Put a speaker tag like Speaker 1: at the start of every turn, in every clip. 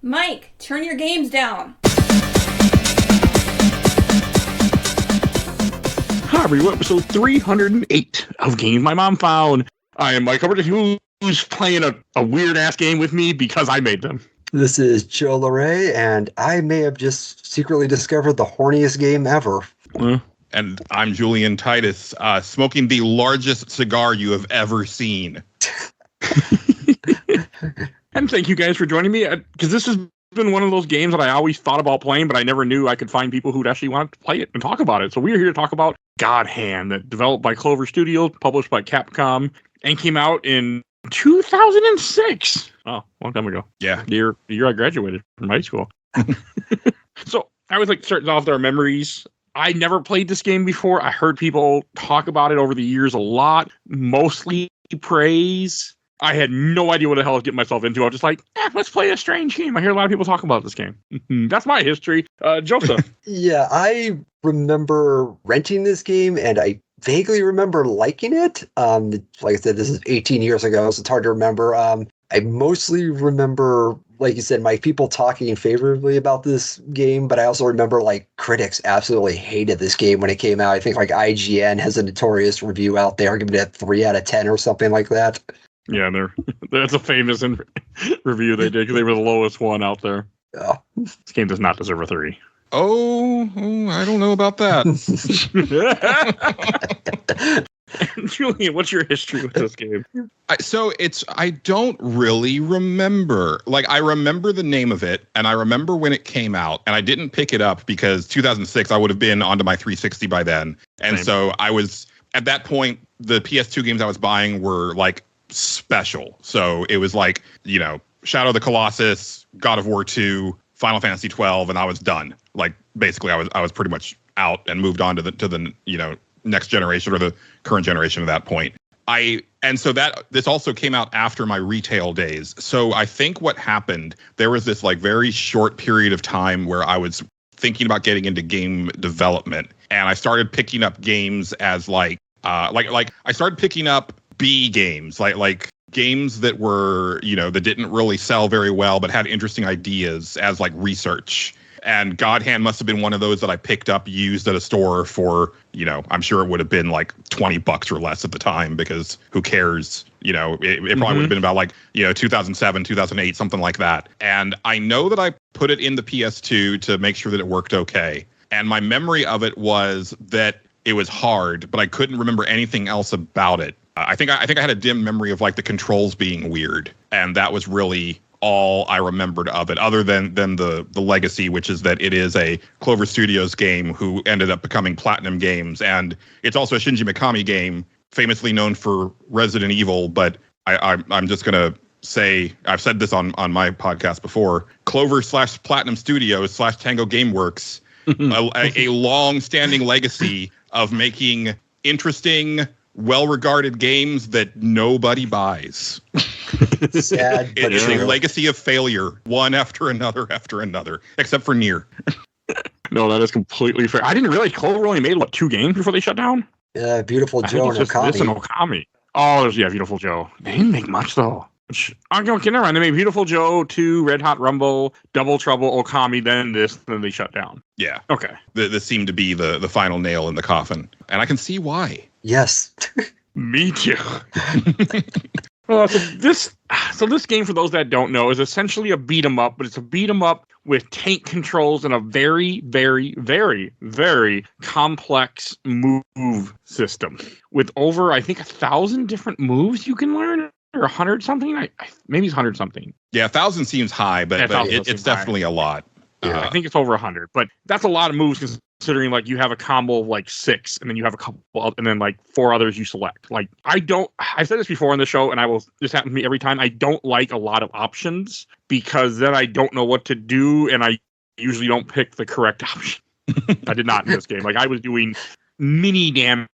Speaker 1: Mike, turn your games down.
Speaker 2: Hi, everyone. Episode 308 of Games My Mom Found. I am Mike Albertin, who's playing a weird-ass game with me because I made them.
Speaker 3: This is Joe Larrey, and I may have just secretly discovered the horniest game ever.
Speaker 4: And I'm Julian Titus, smoking the largest cigar you have ever seen.
Speaker 2: And thank you guys for joining me, because this has been one of those games that I always thought about playing, but I never knew I could find people who'd actually want to play it and talk about it. So we're here to talk about GodHand, that developed by Clover Studios, published by Capcom, and came out in 2006. Oh, long time ago.
Speaker 4: Yeah.
Speaker 2: The year I graduated from high school. So I was like starting off their memories. I never played this game before. I heard people talk about it over the years a lot, mostly praise. I had no idea what the hell I was getting myself into. I was just like, let's play a strange game. I hear a lot of people talk about this game. That's my history. Joseph.
Speaker 3: Yeah, I remember renting this game, and I vaguely remember liking it. Like I said, this is 18 years ago, so it's hard to remember. I mostly remember, like you said, Mike, people talking favorably about this game, but I also remember, like, critics absolutely hated this game when it came out. I think, like, IGN has a notorious review out there, giving it a 3 out of 10 or something like that.
Speaker 2: Yeah, that's a famous review they did, because they were the lowest one out there.
Speaker 3: Yeah.
Speaker 2: This game does not deserve a 3.
Speaker 4: Oh, I don't know about that.
Speaker 2: Julian, what's your history with this game?
Speaker 4: I don't really remember. Like, I remember the name of it, and I remember when it came out, and I didn't pick it up because 2006, I would have been onto my 360 by then. And
Speaker 2: Same.
Speaker 4: So I was, at that point, the PS2 games I was buying were, like, special. So it was like, Shadow of the Colossus, God of War 2, Final Fantasy 12, and I was done. Like, basically, I was pretty much out and moved on to the next generation or the current generation at that point. This also came out after my retail days. So I think what happened, there was this like very short period of time where I was thinking about getting into game development, and I started picking up games as I started picking up B games, like games that were, that didn't really sell very well, but had interesting ideas as like research. And GodHand must have been one of those that I picked up used at a store for, I'm sure it would have been like $20 or less at the time, because who cares? It probably would have been about like, 2007, 2008, something like that. And I know that I put it in the PS2 to make sure that it worked okay. And my memory of it was that it was hard, but I couldn't remember anything else about it. I think I had a dim memory of like the controls being weird, and that was really all I remembered of it, other than the legacy, which is that it is a Clover Studios game who ended up becoming Platinum Games, and it's also a Shinji Mikami game, famously known for Resident Evil. But I'm just gonna say, I've said this on my podcast before, Clover / Platinum Studios / Tango Gameworks, a long-standing legacy of making interesting, well-regarded games that nobody buys.
Speaker 3: Sad.
Speaker 4: It is a legacy of failure, one after another, except for Nier.
Speaker 2: No, that is completely fair. I didn't realize Clover only made, 2 games before they shut down?
Speaker 3: Beautiful Joe and Okami.
Speaker 2: This and Okami. Oh, Beautiful Joe. They didn't make much, though. Okay, never mind. They made Beautiful Joe, 2, Red Hot Rumble, Double Trouble, Okami, then they shut down.
Speaker 4: Yeah.
Speaker 2: Okay.
Speaker 4: This seemed to be the final nail in the coffin. And I can see why.
Speaker 3: Yes.
Speaker 2: Me too. Well, so this game, for those that don't know, is essentially a beat 'em up, but it's a beat 'em up with tank controls and a very, very, very, very complex move system with over, I think, 1,000 different moves you can learn, or 100 something. Maybe it's 100 something.
Speaker 4: Yeah, 1,000 seems high, but it's definitely a lot.
Speaker 2: Yeah, I think it's over 100, but that's a lot of moves, considering like you have a combo of like 6, and then you have a couple, and then like 4 others you select. Like, I've said this before on the show, and this happens to me every time. I don't like a lot of options, because then I don't know what to do, and I usually don't pick the correct option. I did not in this game. Like, I was doing mini damage,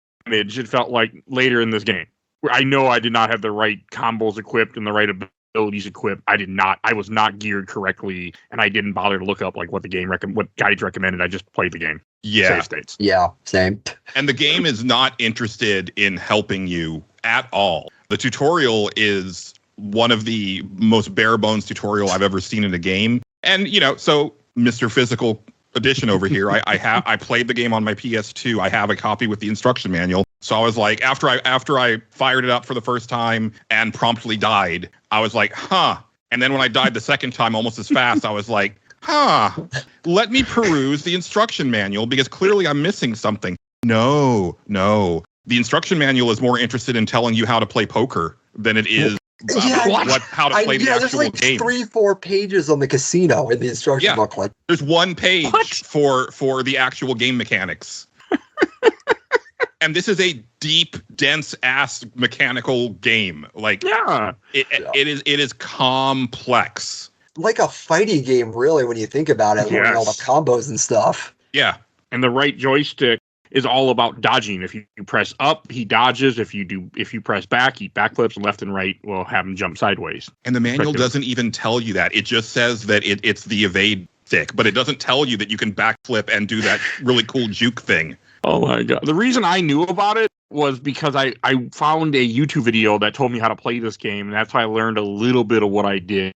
Speaker 2: it felt like, later in this game, where I know I did not have the right combos equipped and the right abilities equipped. I was not geared correctly, and I didn't bother to look up like what the game what guides recommended. I just played the game.
Speaker 4: Yeah.
Speaker 2: Save states.
Speaker 3: Yeah, same.
Speaker 4: And the game is not interested in helping you at all. The tutorial is one of the most bare bones tutorial I've ever seen in a game. And, so Mr. Physical Edition over here, I played the game on my PS2. I have a copy with the instruction manual. So I was like, after I fired it up for the first time and promptly died, I was like, huh. And then when I died the second time almost as fast, I was like, huh, let me peruse the instruction manual because clearly I'm missing something. No. The instruction manual is more interested in telling you how to play poker than it is how to play the actual
Speaker 3: there's like
Speaker 4: game.
Speaker 3: 3-4 pages on the casino in the instruction booklet.
Speaker 4: There's one page for the actual game mechanics. And this is a deep, dense-ass mechanical game. Like, it is complex.
Speaker 3: Like a fighting game, really, when you think about it, learning all the combos and stuff.
Speaker 4: Yeah.
Speaker 2: And the right joystick is all about dodging. If you press up, he dodges. If you press back, he backflips. Left and right will have him jump sideways.
Speaker 4: And the manual doesn't even tell you that. It just says that it's the evade stick, but it doesn't tell you that you can backflip and do that really cool juke thing.
Speaker 2: Oh my God. The reason I knew about it was because I found a YouTube video that told me how to play this game, and that's how I learned a little bit of what I did.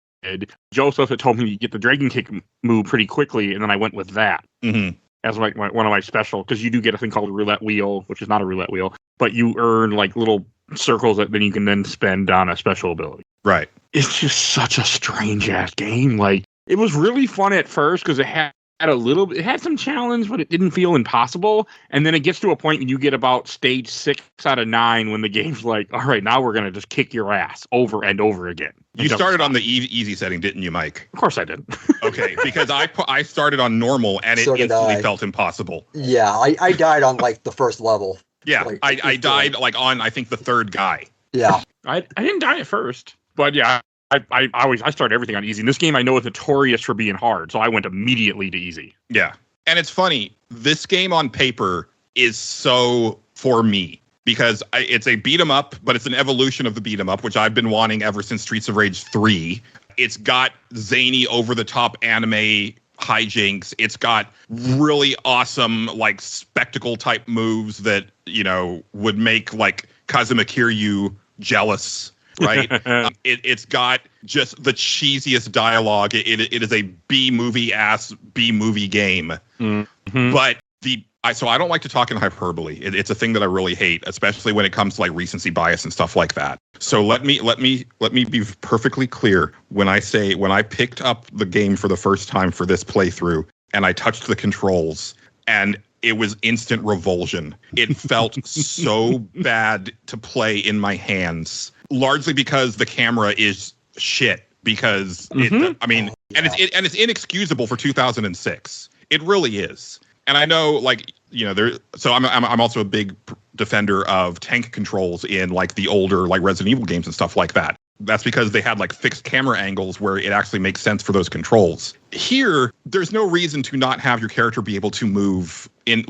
Speaker 2: Joseph had told me to get the Dragon Kick move pretty quickly, and then I went with that.
Speaker 4: Mm-hmm.
Speaker 2: As like one of my special, because you do get a thing called a roulette wheel, which is not a roulette wheel, but you earn like little circles that then you can then spend on a special ability.
Speaker 4: Right.
Speaker 2: It's just such a strange ass game. Like, it was really fun at first because it had it had some challenge, but it didn't feel impossible. And then it gets to a point when you get about stage 6 out of 9 when the game's like, all right, now we're going to just kick your ass over and over again.
Speaker 4: You started on the easy setting, didn't you, Mike?
Speaker 2: Of course I did.
Speaker 4: Okay, because I started on normal and it instantly felt impossible.
Speaker 3: Yeah, I died on like the first level.
Speaker 4: Yeah, like, I died like on, I think, the third guy.
Speaker 3: Yeah.
Speaker 2: I didn't die at first, but yeah. I start everything on easy. In this game, I know it's notorious for being hard, so I went immediately to easy.
Speaker 4: Yeah. And it's funny, this game on paper is so for me, because it's a beat 'em up, but it's an evolution of the beat 'em up, which I've been wanting ever since Streets of Rage 3. It's got zany, over-the-top anime hijinks. It's got really awesome, like, spectacle-type moves that, would make, like, Kazuma Kiryu jealous. Right. It's got just the cheesiest dialogue. It is a B-movie game.
Speaker 2: Mm-hmm.
Speaker 4: But so I don't like to talk in hyperbole. It's a thing that I really hate, especially when it comes to like recency bias and stuff like that. So let me be perfectly clear when I picked up the game for the first time for this playthrough and I touched the controls and it was instant revulsion. It felt so bad to play in my hands. Largely because the camera is shit. Because it's inexcusable for 2006. It really is. And I know, like, so I'm also a big defender of tank controls in like the older like Resident Evil games and stuff like that. That's because they had like fixed camera angles where it actually makes sense for those controls. Here, there's no reason to not have your character be able to move in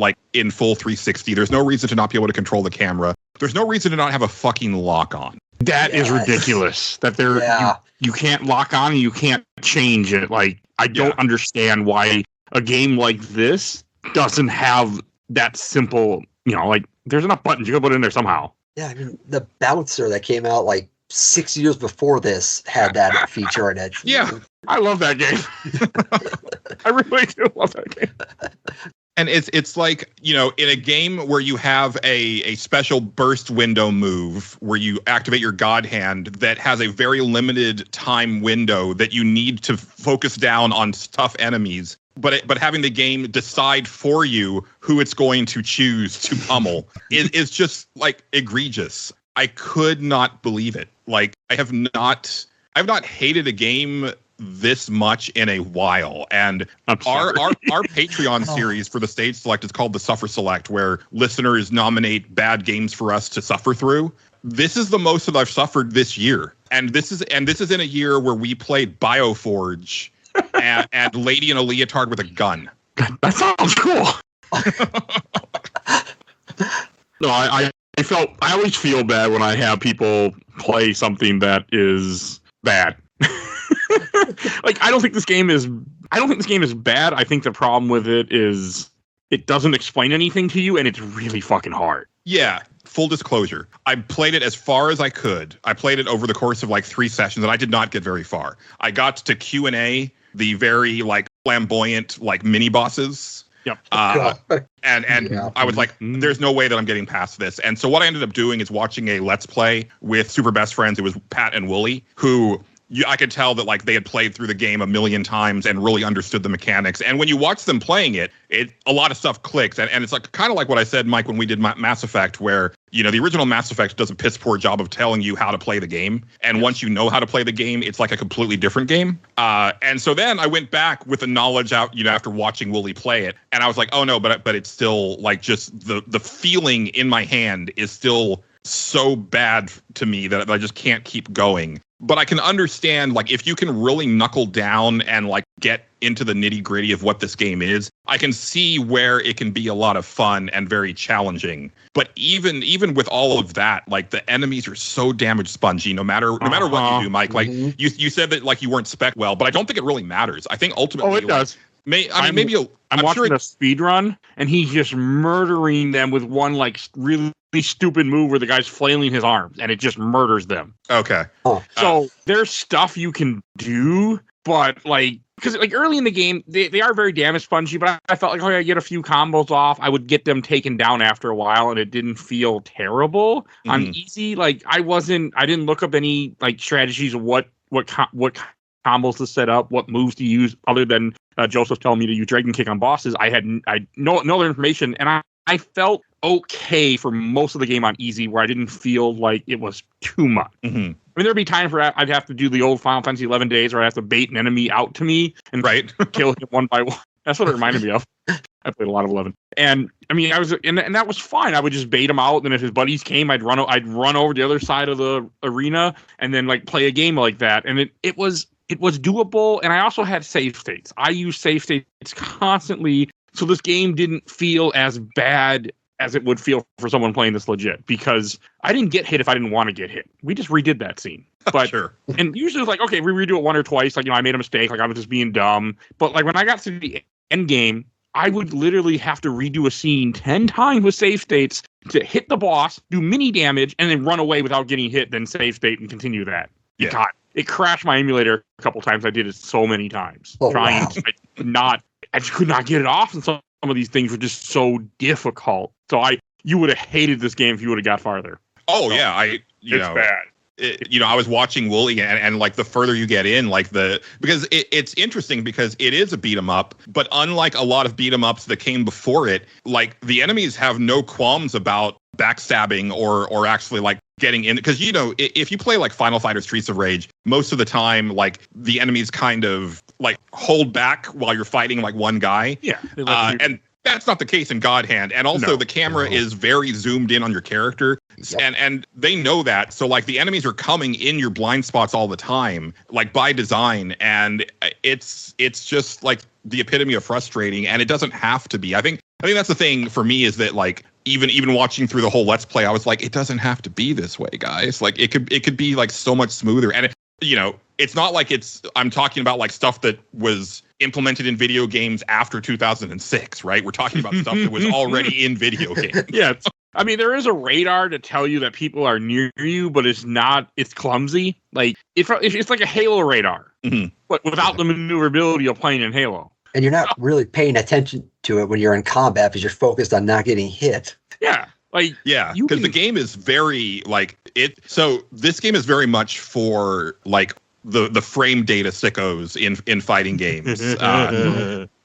Speaker 4: full 360. There's no reason to not be able to control the camera. There's no reason to not have a fucking lock on.
Speaker 2: That is ridiculous. That you can't lock on and you can't change it. Like, I don't understand why a game like this doesn't have that simple, like, there's enough buttons. You can put it in there somehow.
Speaker 3: Yeah, I mean, the Bouncer that came out like 6 years before this had that feature in it.
Speaker 2: Yeah, I love that game. I really do love that game.
Speaker 4: And it's like, in a game where you have a special burst window move where you activate your GodHand that has a very limited time window that you need to focus down on tough enemies, but having the game decide for you who it's going to choose to pummel is just like egregious. I could not believe it. Like, I've not hated a game this much in a while, and our Patreon series for the stage select is called the Suffer Select, where listeners nominate bad games for us to suffer through. This is the most that I've suffered this year, and this is in a year where we played Bioforge and Lady in a Leotard with a gun.
Speaker 2: That sounds cool. No, I always feel bad when I have people play something that is bad. Like, I don't think this game is bad. I think the problem with it is it doesn't explain anything to you, and it's really fucking hard.
Speaker 4: Yeah. Full disclosure, I played it as far as I could. I played it over the course of like 3 sessions, and I did not get very far. I got to Q&A the very like flamboyant like mini bosses.
Speaker 2: Yep.
Speaker 4: And
Speaker 3: Yeah.
Speaker 4: I was like, there's no way that I'm getting past this. And so what I ended up doing is watching a Let's Play with super best friends. It was Pat and Wooly, who I could tell that like they had played through the game a million times and really understood the mechanics. And when you watch them playing it, a lot of stuff clicks. And it's like kind of like what I said, Mike, when we did Mass Effect, where, you know, the original Mass Effect does a piss poor job of telling you how to play the game. And once you know how to play the game, it's like a completely different game. And so then I went back with the knowledge out, you know, after watching Wooly play it. And I was like, oh no, but it's still like just the feeling in my hand is still so bad to me that I just can't keep going. But I can understand, like, if you can really knuckle down and, like, get into the nitty-gritty of what this game is, I can see where it can be a lot of fun and very challenging. But even with all of that, like, the enemies are so damage spongy, no matter what you do, Mike. Like, you said that, like, you weren't spec well, but I don't think it really matters. I think ultimately...
Speaker 2: Oh, it does.
Speaker 4: I'm
Speaker 2: watching a speed run, and he's just murdering them with one, like, really stupid move where the guy's flailing his arms, and it just murders them.
Speaker 4: Okay.
Speaker 2: So there's stuff you can do, but, like, because, like, early in the game, they are very damage spongy, but I felt like, I get a few combos off. I would get them taken down after a while, and it didn't feel terrible. On easy, like, I didn't look up any, like, strategies of what combos to set up, what moves to use, other than Joseph telling me to use Dragon Kick on bosses. I had no other information, and I felt okay for most of the game on easy, where I didn't feel like it was too much. I mean, there'd be times where I'd have to do the old Final Fantasy 11 days, where I have to bait an enemy out to me and kill him one by one. That's what it reminded me of. I played a lot of 11, and I mean, and that was fine. I would just bait him out, and if his buddies came, I'd run over the other side of the arena, and then like play a game like that. And it was doable, and I also had save states. I use save states constantly, so this game didn't feel as bad as it would feel for someone playing this legit, because I didn't get hit if I didn't want to get hit. We just redid that scene. But
Speaker 4: sure.
Speaker 2: And usually it's like, okay, we redo it one or twice, like, you know, I made a mistake, like I was just being dumb. But like when I got to the end game, I would literally have to redo a scene 10 times with save states to hit the boss, do mini damage, and then run away without getting hit, then save state and continue that.
Speaker 4: Yeah.
Speaker 2: God, it crashed my emulator a couple times. I did it so many times. I just could not get it off, and some of these things were just so difficult. So you would have hated this game if you would have got farther.
Speaker 4: Oh,
Speaker 2: so,
Speaker 4: yeah.
Speaker 2: It's bad.
Speaker 4: I was watching Wooly, and like the further you get in, like because it's interesting because it is a beat 'em up, but unlike a lot of beat 'em ups that came before it, like the enemies have no qualms about backstabbing or actually like getting in, because, you know, if you play like Final Fight or Streets of Rage, most of the time, like the enemies kind of like hold back while you're fighting like one guy.
Speaker 2: Yeah.
Speaker 4: And that's not the case in GodHand. And also the camera is very zoomed in on your character. Yep. And they know that. So like the enemies are coming in your blind spots all the time, like by design. And it's just like the epitome of frustrating. And it doesn't have to be. I think that's the thing for me, is that like even watching through the whole Let's Play, I was like, it doesn't have to be this way, guys. Like it could be like so much smoother. And you know, it's not like I'm talking about like stuff that was implemented in video games after 2006, right? We're talking about stuff that was already in video games.
Speaker 2: Yeah. I mean, there is a radar to tell you that people are near you, but it's clumsy. Like it's like a Halo radar, but without the maneuverability of playing in Halo.
Speaker 3: And you're not really paying attention to it when you're in combat, because you're focused on not getting hit.
Speaker 2: Yeah. Like,
Speaker 4: yeah, because the game is very like it. So this game is very much for like the frame data sickos in fighting games,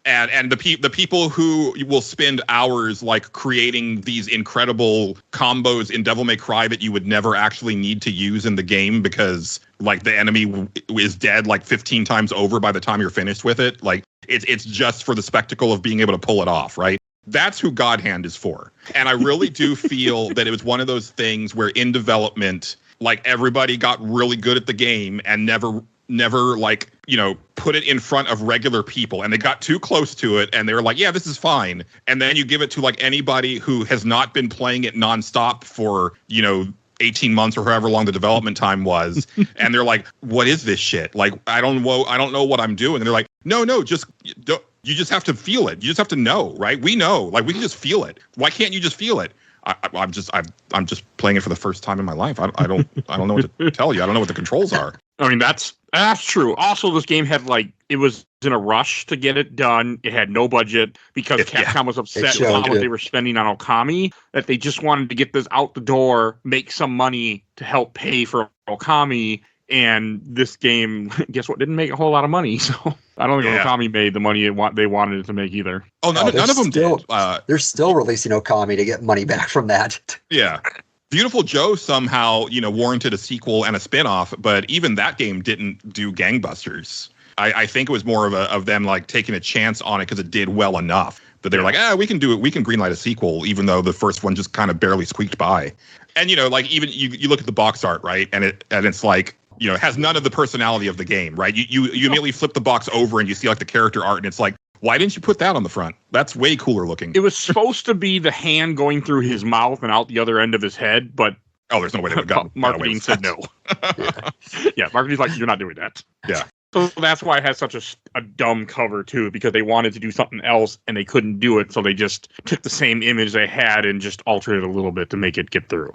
Speaker 4: and the people who will spend hours like creating these incredible combos in Devil May Cry that you would never actually need to use in the game, because like the enemy is dead like 15 times over by the time you're finished with it. Like it's just for the spectacle of being able to pull it off, right? That's who GodHand is for. And I really do feel that it was one of those things where in development, like everybody got really good at the game and never like, you know, put it in front of regular people, and they got too close to it and they were like, yeah, this is fine. And then you give it to like anybody who has not been playing it nonstop for, you know, 18 months or however long the development time was. And they're like, what is this shit? Like, I don't know what I'm doing. And they're like, no, you just have to feel it. You just have to know, right? We know, like we can just feel it. Why can't you just feel it? I'm just playing it for the first time in my life. I don't know what to tell you. I don't know what the controls are.
Speaker 2: I mean, that's true. Also, this game had it was in a rush to get it done. It had no budget because Capcom was upset with how much they were spending on Okami, that they just wanted to get this out the door, make some money to help pay for Okami. And this game, guess what, didn't make a whole lot of money. So I don't think Okami made the money they wanted it to make either.
Speaker 4: Oh, none of them did.
Speaker 3: They're still releasing Okami to get money back from that.
Speaker 4: Yeah. Beautiful Joe somehow, warranted a sequel and a spin-off, but even that game didn't do gangbusters. I think it was more of them taking a chance on it because it did well enough that they're we can do it. We can greenlight a sequel, even though the first one just kind of barely squeaked by. And even you look at the box art, right? And it's it has none of the personality of the game, right? You immediately flip the box over and you see the character art, and it's why didn't you put that on the front? That's way cooler looking.
Speaker 2: It was supposed to be the hand going through his mouth and out the other end of his head, but
Speaker 4: there's no way they would have
Speaker 2: marketing said no. Marketing's you're not doing that.
Speaker 4: Yeah.
Speaker 2: So that's why it has such a dumb cover too, because they wanted to do something else and they couldn't do it, so they just took the same image they had and just altered it a little bit to make it get through.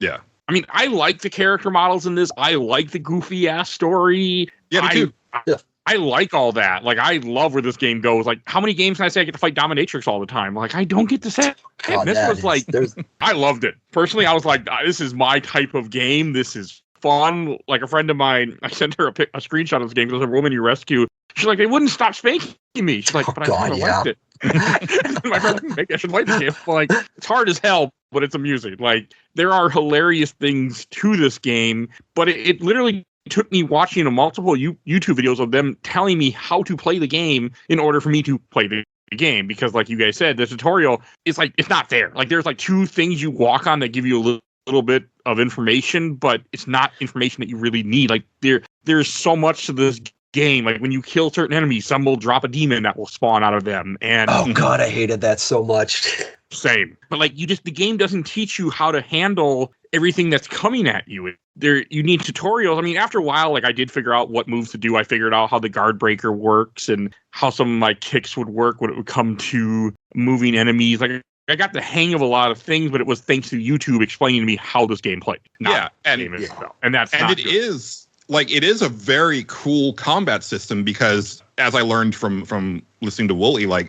Speaker 4: Yeah.
Speaker 2: I mean, I like the character models in this. I like the goofy ass story.
Speaker 4: Yeah, me too.
Speaker 2: I like all that. I love where this game goes. How many games can I say I get to fight Dominatrix all the time? I don't get to say.
Speaker 3: God,
Speaker 2: this was I loved it. Personally, I was this is my type of game. This is fun. A friend of mine, I sent her a screenshot of this game. There's a woman you rescue. She's they wouldn't stop spanking me. She's but I liked it. And my friend, maybe I should like the game. It's hard as hell, but it's amusing. There are hilarious things to this game, but it literally took me watching multiple YouTube videos of them telling me how to play the game in order for me to play the game. Because like you guys said, the tutorial is it's not there. There's 2 things you walk on that give you a little bit of information, but it's not information that you really need. There's so much to this game. When you kill certain enemies, some will drop a demon that will spawn out of them. And
Speaker 3: oh god, I hated that so much.
Speaker 2: Same. But the game doesn't teach you how to handle everything that's coming at you. You need tutorials. I mean, after a while, I did figure out what moves to do. I figured out how the guard breaker works and how some of my kicks would work when it would come to moving enemies. I got the hang of a lot of things, but it was thanks to YouTube explaining to me how this game played.
Speaker 4: It is a very cool combat system because, as I learned from listening to Wooly,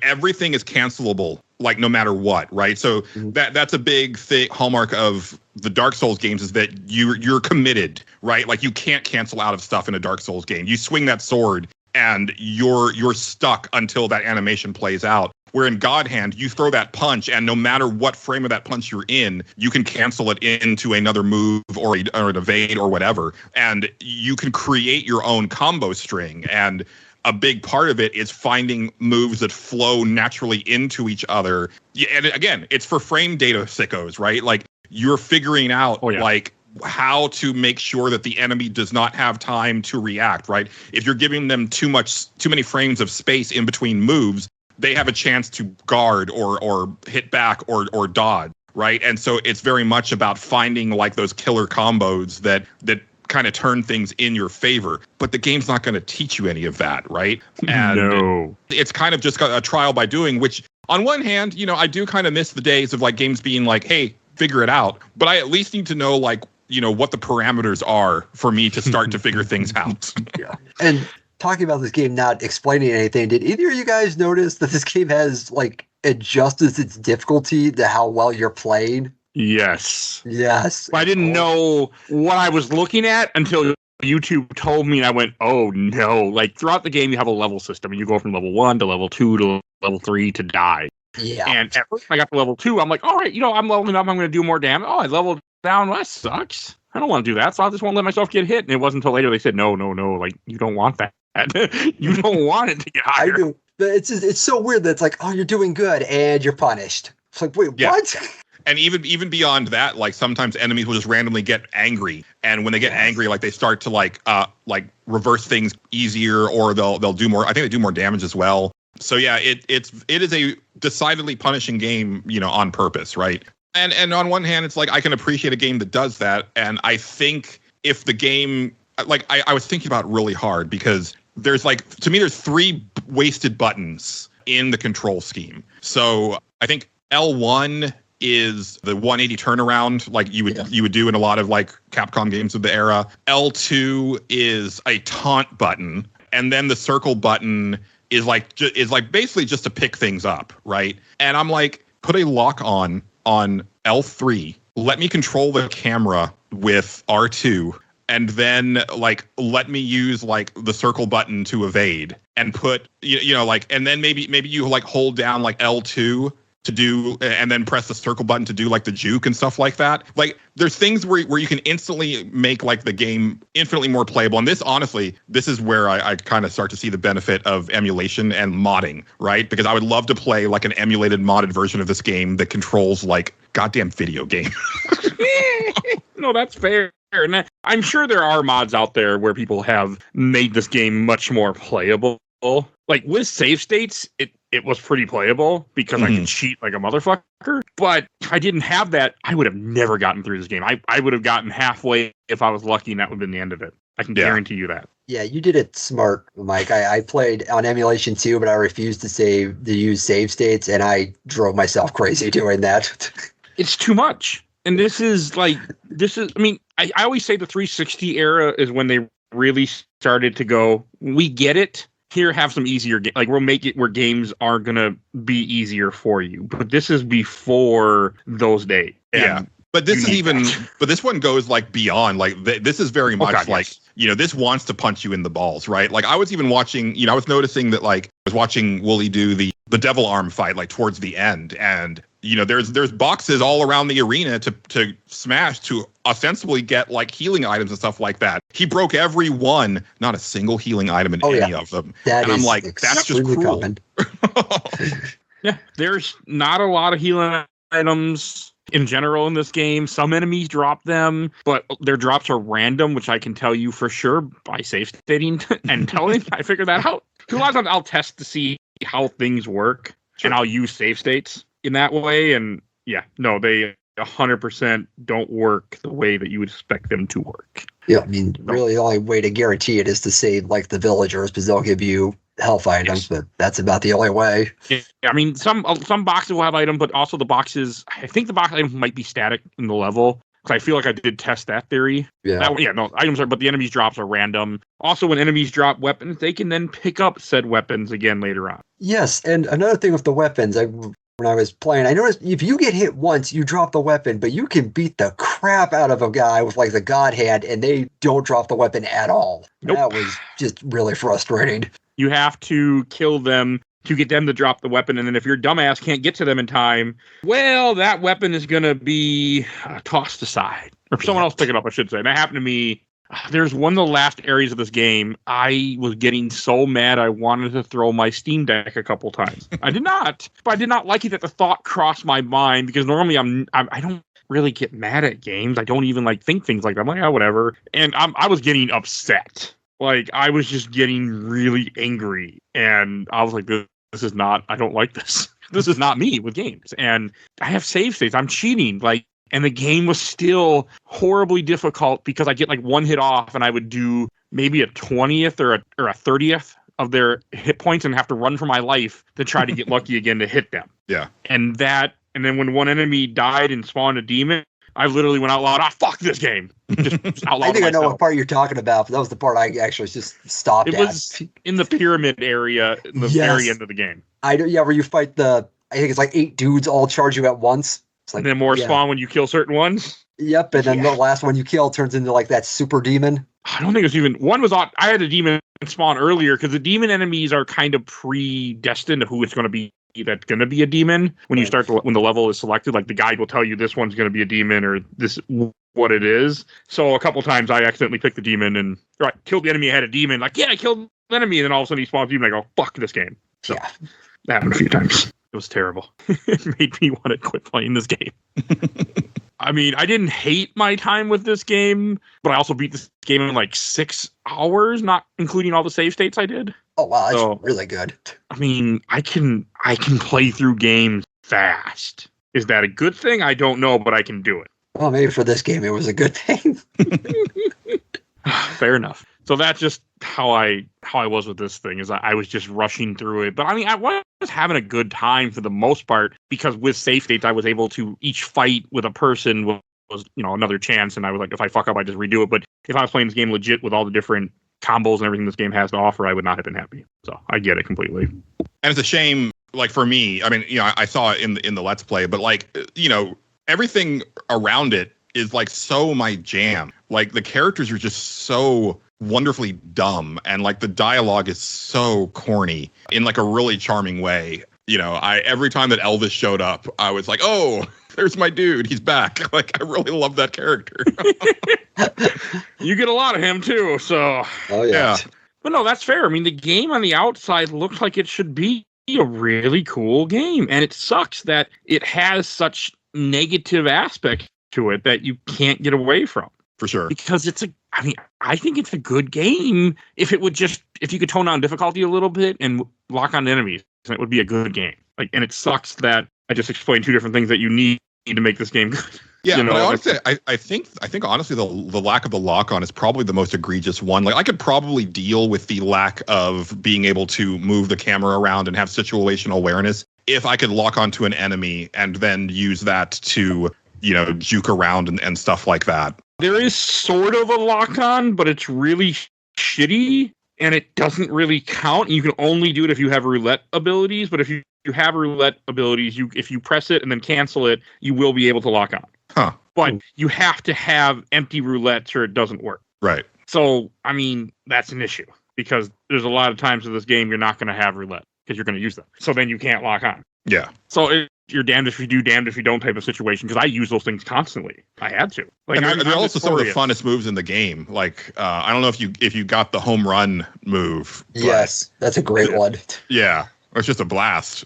Speaker 4: everything is cancelable, no matter what, right? So that's a big hallmark of the Dark Souls games is that you're committed, right? You can't cancel out of stuff in a Dark Souls game. You swing that sword and you're stuck until that animation plays out. Where in GodHand, you throw that punch, and no matter what frame of that punch you're in, you can cancel it into another move or an evade or whatever. And you can create your own combo string. And a big part of it is finding moves that flow naturally into each other. Yeah, and again, it's for frame data sickos, right? You're figuring out, how to make sure that the enemy does not have time to react, right? If you're giving them too many frames of space in between moves, they have a chance to guard or hit back or dodge, right? And so it's very much about finding those killer combos that kind of turn things in your favor. But the game's not going to teach you any of that, right? And
Speaker 2: no. It's
Speaker 4: kind of just a trial by doing, which on one hand, I do kind of miss the days of games being hey, figure it out. But I at least need to know what the parameters are for me to start to figure things out.
Speaker 3: Yeah. And talking about this game not explaining anything, did either of you guys notice that this game has adjusted its difficulty to how well you're playing?
Speaker 2: Yes.
Speaker 3: I
Speaker 2: didn't know what I was looking at until YouTube told me, and I went, oh no. Throughout the game you have a level system and you go from level 1 to level 2 to level 3 to die.
Speaker 3: Yeah.
Speaker 2: And at first I got to level 2, I'm all right, I'm leveling up, I'm going to do more damage. Oh, I leveled down. Well, that sucks. I don't want to do that, so I just won't let myself get hit. And it wasn't until later they said, no, you don't want that. You don't want it to get higher.
Speaker 3: I do. But it's so weird that it's oh, you're doing good and you're punished. It's wait, what?
Speaker 4: And even beyond that, sometimes enemies will just randomly get angry, and when they get angry, they start to reverse things easier, or they'll do more. I think they do more damage as well. So yeah, it is a decidedly punishing game, on purpose, right? And on one hand, it's I can appreciate a game that does that, and I think if the game I was thinking about it really hard because there's to me there's 3 wasted buttons in the control scheme. So I think L1 is the 180 turnaround like you would do in a lot of like Capcom games of the era. L2 is a taunt button, and then the circle button is like basically just to pick things up, right? And I'm like, put a lock on L3, let me control the camera with R2, and then like let me use like the circle button to evade, and put and then maybe you like hold down like L2 to do, and then press the circle button to do like the juke and stuff like that. Like there's things where you can instantly make like the game infinitely more playable. And this, honestly, this is where I kind of start to see the benefit of emulation and modding, right? Because I would love to play like an emulated modded version of this game that controls like goddamn video game.
Speaker 2: No, that's fair. And I'm sure there are mods out there where people have made this game much more playable. Like with save states, it was pretty playable because I could cheat like a motherfucker. But if I didn't have that, I would have never gotten through this game. I would have gotten halfway if I was lucky, and that would have been the end of it. I can guarantee you that.
Speaker 3: Yeah, you did it smart, Mike. I played on emulation too, but I refused to use save states, and I drove myself crazy doing that.
Speaker 2: It's too much. And I mean, I always say the 360 era is when they really started to go, we get it. Here, have some easier games. Like, we'll make it where games are going to be easier for you. But this is before those days.
Speaker 4: Yeah. But this is but this one goes like beyond, like this is very much like, this wants to punch you in the balls, right? Like I was even watching, I was noticing that like I was watching Wooly do the devil arm fight, like towards the end. And, there's boxes all around the arena to smash to ostensibly get like healing items and stuff like that. He broke every one, not a single healing item in any of them. And I'm like, that's just cruel. Yeah, there's not a lot of healing items in general in this game. Some enemies drop them, but their drops are random, which I can tell you for sure by safe stating and telling. I figured that out. A lot of times I'll test to see how things work, and I'll use save states in that way. And yeah, no, they 100% don't work the way that you would expect them to work.
Speaker 3: Yeah, I mean, really the only way to guarantee it is to save like the villagers, because they'll give you health items, but that's about the only way.
Speaker 2: Yeah, I mean, some boxes will have items, but also the boxes, I think the box items might be static in the level, because I feel like I did test that theory.
Speaker 3: Yeah.
Speaker 2: Items are, but the enemies drops are random. Also, when enemies drop weapons, they can then pick up said weapons again later on.
Speaker 3: Yes, and another thing with the weapons, when I was playing, I noticed if you get hit once, you drop the weapon, but you can beat the crap out of a guy with like the GodHand, and they don't drop the weapon at all. Nope. That was just really frustrating. You
Speaker 2: have to kill them to get them to drop the weapon, and then if your dumbass can't get to them in time, well, that weapon is going to be tossed aside. Or someone else pick it up, I should say. And that happened to me. There's one of the last areas of this game, I was getting so mad I wanted to throw my Steam Deck a couple times. I did not. But I did not like it that the thought crossed my mind, because normally I don't really get mad at games. I don't even like think things like that. I'm like, oh, whatever. And I was getting upset. Like, I was just getting really angry. And I was like, this is not, I don't like this. This is not me with games. And I have save states. I'm cheating. Like, and the game was still horribly difficult because I get like one hit off and I would do maybe a 20th or a 30th of their hit points and have to run for my life to try to get lucky again to hit them.
Speaker 4: Yeah.
Speaker 2: And then when one enemy died and spawned a demon, I literally went out loud, fuck this game. Just out loud.
Speaker 3: I think I know what part you're talking about, but that was the part I actually just stopped at.
Speaker 2: It was in the pyramid area, in the very end of the game.
Speaker 3: Where you fight I think it's like 8 dudes all charge you at once. It's like,
Speaker 2: and then more spawn when you kill certain ones.
Speaker 3: Yep, and then the last one you kill turns into like that super demon.
Speaker 2: I don't think it was even one was on. I had a demon spawn earlier because the demon enemies are kind of predestined to who it's going to be. That's going to be a demon when you start when the level is selected. Like the guide will tell you this one's going to be a demon or this what it is. So a couple times I accidentally picked the demon and killed the enemy. I had a demon. Like I killed the enemy, and then all of a sudden he spawns a demon. I go fuck this game. So that happened a few times. It was terrible. It made me want to quit playing this game. I mean, I didn't hate my time with this game, but I also beat this game in like 6 hours, not including all the save states I did.
Speaker 3: Oh wow, that's really good.
Speaker 2: I mean, I can play through games fast. Is that a good thing? I don't know, but I can do it.
Speaker 3: Well, maybe for this game it was a good thing.
Speaker 2: Fair enough. So that's just how I was with this thing, is I was just rushing through it. But I mean, I was having a good time for the most part, because with save states, I was able to, each fight with a person was another chance, and I was like, if I fuck up, I just redo it. But if I was playing this game legit with all the different combos and everything this game has to offer, I would not have been happy. So I get it completely.
Speaker 4: And it's a shame, like for me, I mean, I saw it in the Let's Play, but like, everything around it is like so my jam. Like the characters are just so wonderfully dumb, and like the dialogue is so corny in like a really charming way. Every time that Elvis showed up, I was like, oh, there's my dude, he's back. Like I really love that character.
Speaker 2: You get a lot of him too, so
Speaker 3: yeah.
Speaker 2: But no, that's fair. I mean, the game on the outside looks like it should be a really cool game, and it sucks that it has such negative aspects to it that you can't get away from.
Speaker 4: For sure.
Speaker 2: Because I think it's a good game if you could tone down difficulty a little bit and lock on enemies, and it would be a good game. Like, and it sucks that I just explained two different things that you need to make this game good.
Speaker 4: Yeah, but honestly, I think honestly the lack of the lock on is probably the most egregious one. Like I could probably deal with the lack of being able to move the camera around and have situational awareness if I could lock onto an enemy and then use that to, juke around and stuff like that.
Speaker 2: There is sort of a lock on, but it's really shitty and it doesn't really count. You can only do it if you have roulette abilities, but if you have roulette abilities, if you press it and then cancel it, you will be able to lock on.
Speaker 4: Huh.
Speaker 2: But you have to have empty roulettes or it doesn't work.
Speaker 4: Right.
Speaker 2: So, I mean, that's an issue because there's a lot of times in this game you're not going to have roulette because you're going to use them. So then you can't lock on.
Speaker 4: Yeah.
Speaker 2: So you're damned if you do, damned if you don't type of situation, because I use those things constantly. I had to.
Speaker 4: Like, and they're also some of the funnest moves in the game. Like, I don't know if you got the home run move.
Speaker 3: Yes, that's a great one.
Speaker 4: Yeah. It's just a blast.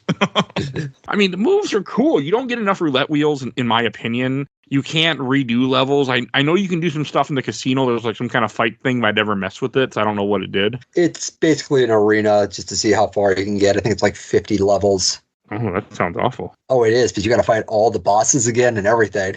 Speaker 2: I mean, the moves are cool. You don't get enough roulette wheels, in my opinion. You can't redo levels. I know you can do some stuff in the casino. There's like some kind of fight thing, but I never messed with it, so I don't know what it did.
Speaker 3: It's basically an arena just to see how far you can get. I think it's like 50 levels.
Speaker 2: Oh, that sounds awful.
Speaker 3: Oh, it is, but you got to fight all the bosses again and everything.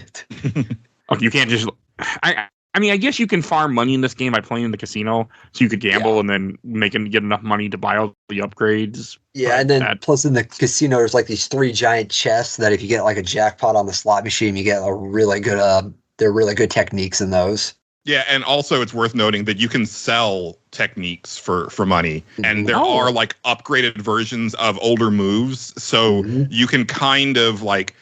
Speaker 2: Okay, you can't just... I mean, I guess you can farm money in this game by playing in the casino, so you could gamble and then get enough money to buy all the upgrades.
Speaker 3: Yeah, and then plus in the casino, there's like these 3 giant chests that if you get like a jackpot on the slot machine, you get a really good. They're really good techniques in those.
Speaker 4: Yeah, and also it's worth noting that you can sell techniques for money, and there are like upgraded versions of older moves, so you can kind of like,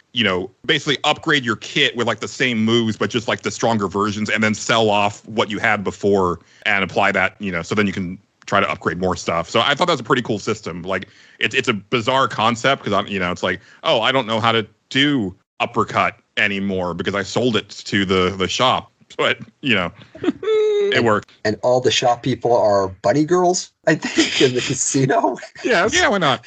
Speaker 4: basically upgrade your kit with like the same moves, but just like the stronger versions, and then sell off what you had before and apply that, so then you can try to upgrade more stuff. So I thought that was a pretty cool system. Like it's a bizarre concept because it's like, oh, I don't know how to do uppercut anymore because I sold it to the shop. But, it worked.
Speaker 3: And all the shop people are bunny girls, I think, in the casino.
Speaker 2: Yes.
Speaker 4: Yeah, why not?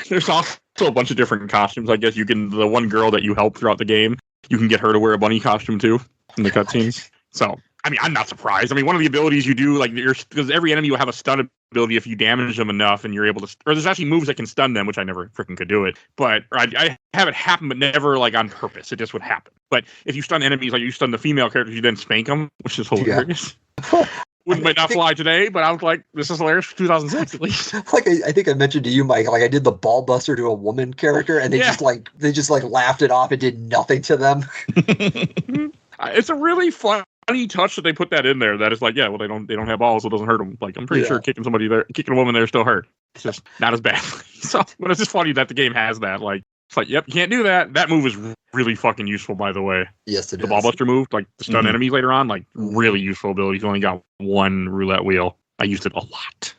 Speaker 2: There's also a bunch of different costumes. I guess the one girl that you help throughout the game, you can get her to wear a bunny costume too in the cutscenes. So, I mean, I'm not surprised. I mean, one of the abilities you do, like, because every enemy will have a stun ability if you damage them enough and you're able to, or there's actually moves that can stun them, which I never freaking could do it. But I have it happen, but never like on purpose. It just would happen. But if you stun enemies, like you stun the female characters, you then spank them, which is hilarious. Yeah. Might not fly today, but I was like, this is hilarious for 2006 at least.
Speaker 3: Like I think I mentioned to you, Mike, like I did the ball buster to a woman character, and they just laughed it off. It did nothing to them.
Speaker 2: It's a really funny touch that they put that in there. That is like, yeah, well, they don't have balls, so it doesn't hurt them. Like, I'm pretty sure kicking a woman there still hurt. It's just not as bad. So, but it's just funny that the game has that. Like, it's like, yep, you can't do that. That move is really fucking useful, by the way.
Speaker 3: Yes, it is.
Speaker 2: The ball buster move, like the stun enemies later on, like really useful ability. You only got one roulette wheel. I used it a lot.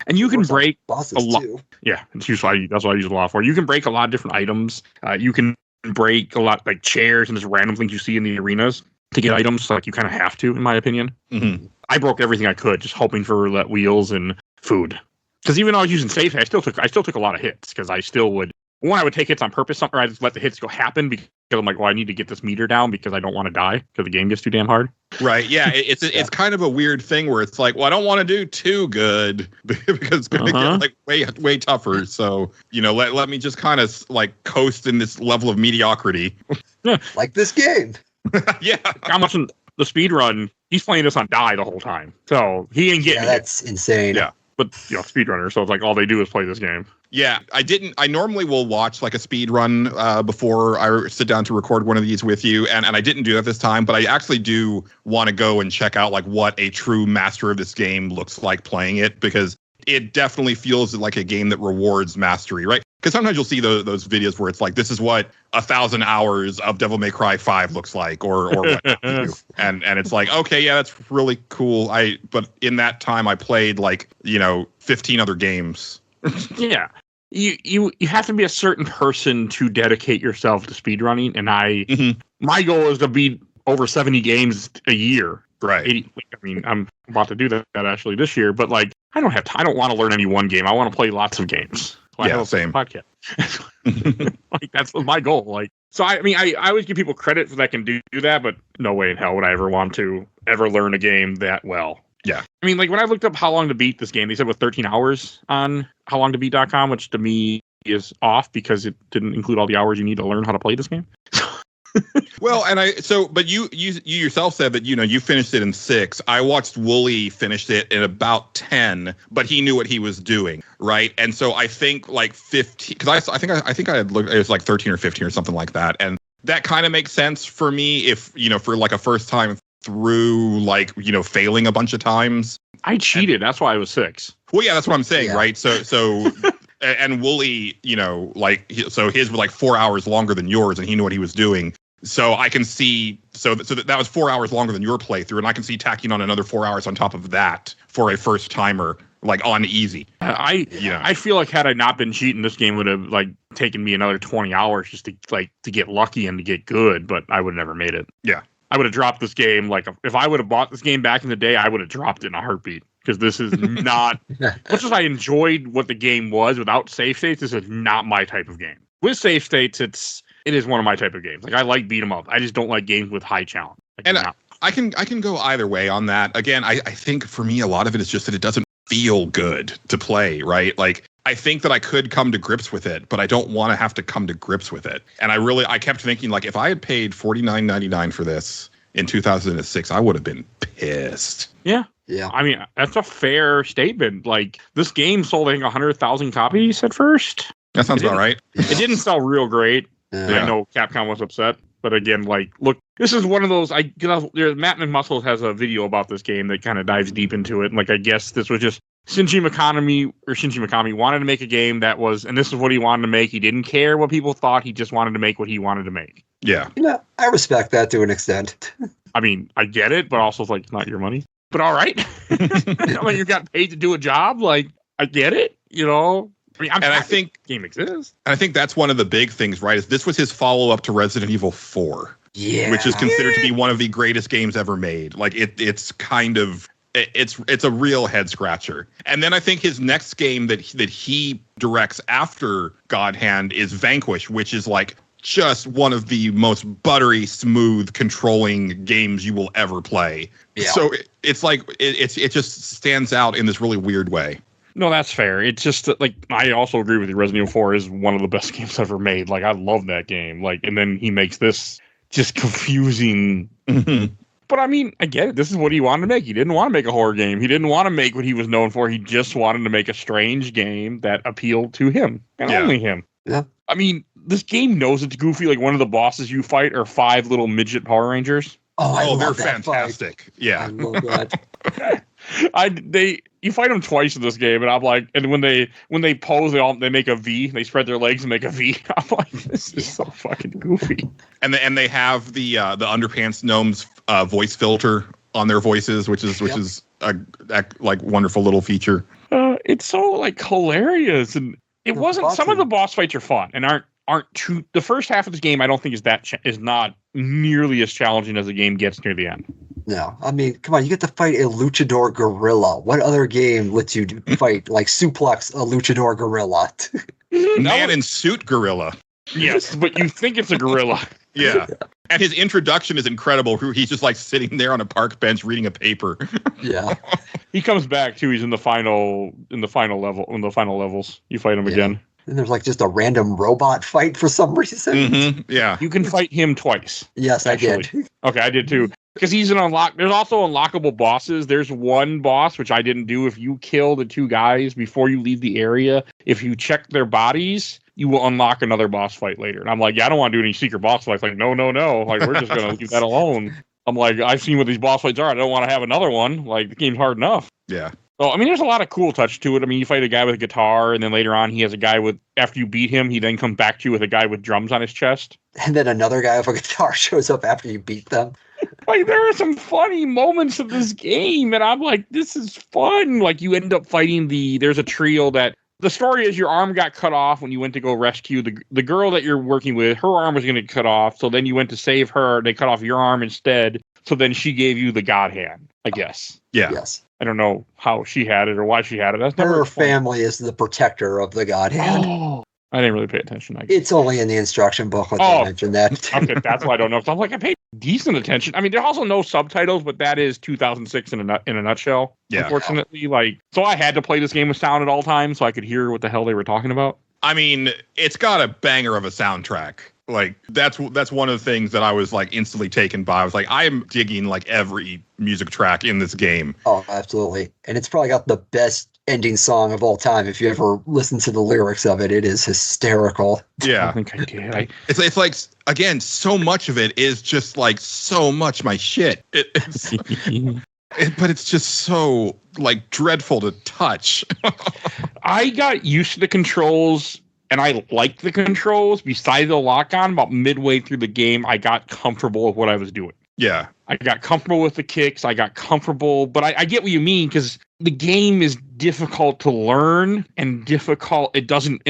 Speaker 2: And you can break a lot. Yeah, it's useful. That's what I use it a lot for. You can break a lot of different items. You can break a lot, like chairs and just random things you see in the arenas to get items. Like you kind of have to, in my opinion.
Speaker 4: Mm-hmm.
Speaker 2: I broke everything I could, just hoping for roulette wheels and food. Because even though I was using safe, I still took a lot of hits because I still would. One, I would take hits on purpose, or I just let the hits go happen because I'm like, well, I need to get this meter down because I don't want to die because the game gets too damn hard.
Speaker 4: Right. Yeah. It's kind of a weird thing where it's like, well, I don't want to do too good because it's going to get like way tougher. So, let me just kind of like coast in this level of mediocrity.
Speaker 3: Like this game.
Speaker 4: Yeah.
Speaker 2: How much in the speed run, he's playing this on die the whole time, so he ain't getting
Speaker 3: that's insane.
Speaker 2: Yeah, but speedrunner, so it's like all they do is play this game.
Speaker 4: Yeah, I normally will watch like a speed run before I sit down to record one of these with you, and I didn't do that this time, but I actually do want to go and check out like what a true master of this game looks like playing it, because it definitely feels like a game that rewards mastery, right? Because sometimes you'll see those videos where it's like, this is what 1,000 hours of Devil May Cry 5 looks like, or what have you. And it's like, okay, yeah, that's really cool. But in that time I played like, 15 other games.
Speaker 2: Yeah. You have to be a certain person to dedicate yourself to speedrunning, and my goal is to beat over 70 games a year.
Speaker 4: Right.
Speaker 2: 80, I mean, I'm about to do that actually this year, but like I don't have time. I don't want to learn any one game. I want to play lots of games. So I have a
Speaker 4: same
Speaker 2: podcast. Like that's my goal. Like, so I mean, I always give people credit for that can do that, but no way in hell would I ever want to ever learn a game that well.
Speaker 4: Yeah.
Speaker 2: I mean, like when I looked up how long to beat this game, they said with 13 hours on howlongtobeat.com, which to me is off because it didn't include all the hours you need to learn how to play this game.
Speaker 4: Well, but you yourself said that, you finished it in 6. I watched Wooly finish it in about 10, but he knew what he was doing, right? And so I think like 15, because I think I had looked, it was like 13 or 15 or something like that. And that kind of makes sense for me if, for like a first time through, like, failing a bunch of times.
Speaker 2: I cheated. That's why I was 6.
Speaker 4: Well, yeah, that's what I'm saying, right? So and Wooly, so his was like 4 hours longer than yours, and he knew what he was doing. So I can see, so that was 4 hours longer than your playthrough, and I can see tacking on another 4 hours on top of that for a first timer, like on easy.
Speaker 2: I feel like had I not been cheating, this game would have like taken me another 20 hours just to get lucky and to get good, but I would have never made it.
Speaker 4: Yeah.
Speaker 2: I would have dropped this game. Like if I would have bought this game back in the day, I would have dropped it in a heartbeat. Because this is not, much as I enjoyed what the game was without save states, this is not my type of game. With save states, it is one of my type of games. Like I like beat 'em up. I just don't like games with high challenge. Like,
Speaker 4: and I can go either way on that. Again, I think for me, a lot of it is just that it doesn't feel good to play, right? Like I think that I could come to grips with it, but I don't want to have to come to grips with it. And I kept thinking, like, if I had paid $49.99 for this in 2006, I would have been pissed.
Speaker 2: Yeah.
Speaker 3: Yeah.
Speaker 2: I mean, that's a fair statement. Like, this game sold, I think, 100,000 copies at first.
Speaker 4: That sounds about right.
Speaker 2: It didn't sell real great. I know Capcom was upset. But again, like, look, this is one of those, Matt McMuscles has a video about this game that kind of dives deep into it. And, like, I guess this was just Shinji Mikami wanted to make a game that was, and this is what he wanted to make. He didn't care what people thought. He just wanted to make what he wanted to make.
Speaker 4: Yeah.
Speaker 3: I respect that to an extent.
Speaker 2: I mean, I get it, but also it's like, not your money. But all right. I mean, you got paid to do a job. Like, I get it, I mean, I think the game exists.
Speaker 4: And I think that's one of the big things, right? Is this was his follow-up to Resident Evil 4.
Speaker 3: Yeah.
Speaker 4: Which is considered to be one of the greatest games ever made. Like it's kind of it's a real head scratcher. And then I think his next game that he directs after GodHand is Vanquish, which is like just one of the most buttery, smooth, controlling games you will ever play. Yeah. So it's like it just stands out in this really weird way.
Speaker 2: No, that's fair. It's just like I also agree with you. Resident Evil 4 is one of the best games ever made. Like I love that game. Like, and then he makes this just confusing. But I mean, I get it. This is what he wanted to make. He didn't want to make a horror game. He didn't want to make what he was known for. He just wanted to make a strange game that appealed to him and only him.
Speaker 3: Yeah.
Speaker 2: I mean, this game knows it's goofy. Like one of the bosses you fight are 5 little midget Power Rangers.
Speaker 3: Oh,
Speaker 4: they're fantastic. Fight. Yeah.
Speaker 3: I love that.
Speaker 2: You fight them twice in this game, and I'm like, and when they pose, they make a V. They spread their legs and make a V. I'm like, this is so fucking goofy.
Speaker 4: And they have the Underpants Gnomes voice filter on their voices, which is a like wonderful little feature.
Speaker 2: It's so like hilarious, and it wasn't. Some of the boss fights are fun and aren't too. The first half of this game, I don't think is not nearly as challenging as the game gets near the end.
Speaker 3: No, I mean, come on, you get to fight a luchador gorilla. What other game lets you fight, like, suplex a luchador gorilla?
Speaker 4: Man in suit gorilla.
Speaker 2: Yes, but you think it's a gorilla.
Speaker 4: Yeah. And his introduction is incredible. He's just like sitting there on a park bench reading a paper.
Speaker 3: Yeah.
Speaker 2: He comes back too. He's in the final levels. You fight him again.
Speaker 3: And there's like just a random robot fight for some reason.
Speaker 4: Mm-hmm. Yeah.
Speaker 2: You can fight him twice.
Speaker 3: Yes, actually. I did.
Speaker 2: Okay, I did too. Because he's an there's also unlockable bosses. There's one boss, which I didn't do. If you kill the two guys before you leave the area, if you check their bodies, you will unlock another boss fight later. And I'm like, yeah, I don't want to do any secret boss fights. Like, no. Like, we're just going to leave that alone. I'm like, I've seen what these boss fights are. I don't want to have another one. Like, the game's hard enough.
Speaker 4: Yeah.
Speaker 2: So, I mean, there's a lot of cool touch to it. I mean, you fight a guy with a guitar, and then later on, he has a guy with, after you beat him, he then comes back to you with a guy with drums on his chest.
Speaker 3: And then another guy with a guitar shows up after you beat them.
Speaker 2: Like, there are some funny moments of this game, and I'm like, this is fun. Like, you end up fighting there's a trio that, the story is your arm got cut off when you went to go rescue the girl that you're working with. Her arm was going to get cut off, so then you went to save her. They cut off your arm instead, so then she gave you the GodHand, I guess.
Speaker 4: Yeah.
Speaker 3: Yes.
Speaker 2: I don't know how she had it or why she had it. That's never
Speaker 3: Her
Speaker 2: explained.
Speaker 3: family is the protector of the GodHand.
Speaker 2: Oh, I didn't really pay attention. I guess.
Speaker 3: It's only in the instruction booklet they mention that.
Speaker 2: Okay, that's why I don't know. So I'm like, I paid decent attention. I mean, there's also no subtitles, but that is 2006 in a nutshell.
Speaker 4: Yeah.
Speaker 2: Unfortunately, so I had to play this game with sound at all times so I could hear what the hell they were talking about.
Speaker 4: I mean, it's got a banger of a soundtrack. Like, that's one of the things that I was like instantly taken by. I was like, I am digging like every music track in this game.
Speaker 3: Oh, absolutely. And it's probably got the best ending song of all time. If you ever listen to the lyrics of it, it is hysterical.
Speaker 4: Yeah.
Speaker 2: I think I did.
Speaker 4: It's like, again, so much of it is just like so much my shit. But it's just so like dreadful to touch.
Speaker 2: I got used to the controls. And I liked the controls. Besides the lock-on, about midway through the game, I got comfortable with what I was doing.
Speaker 4: Yeah.
Speaker 2: I got comfortable with the kicks. I got comfortable. But I get what you mean, because the game is difficult to learn and difficult. It doesn't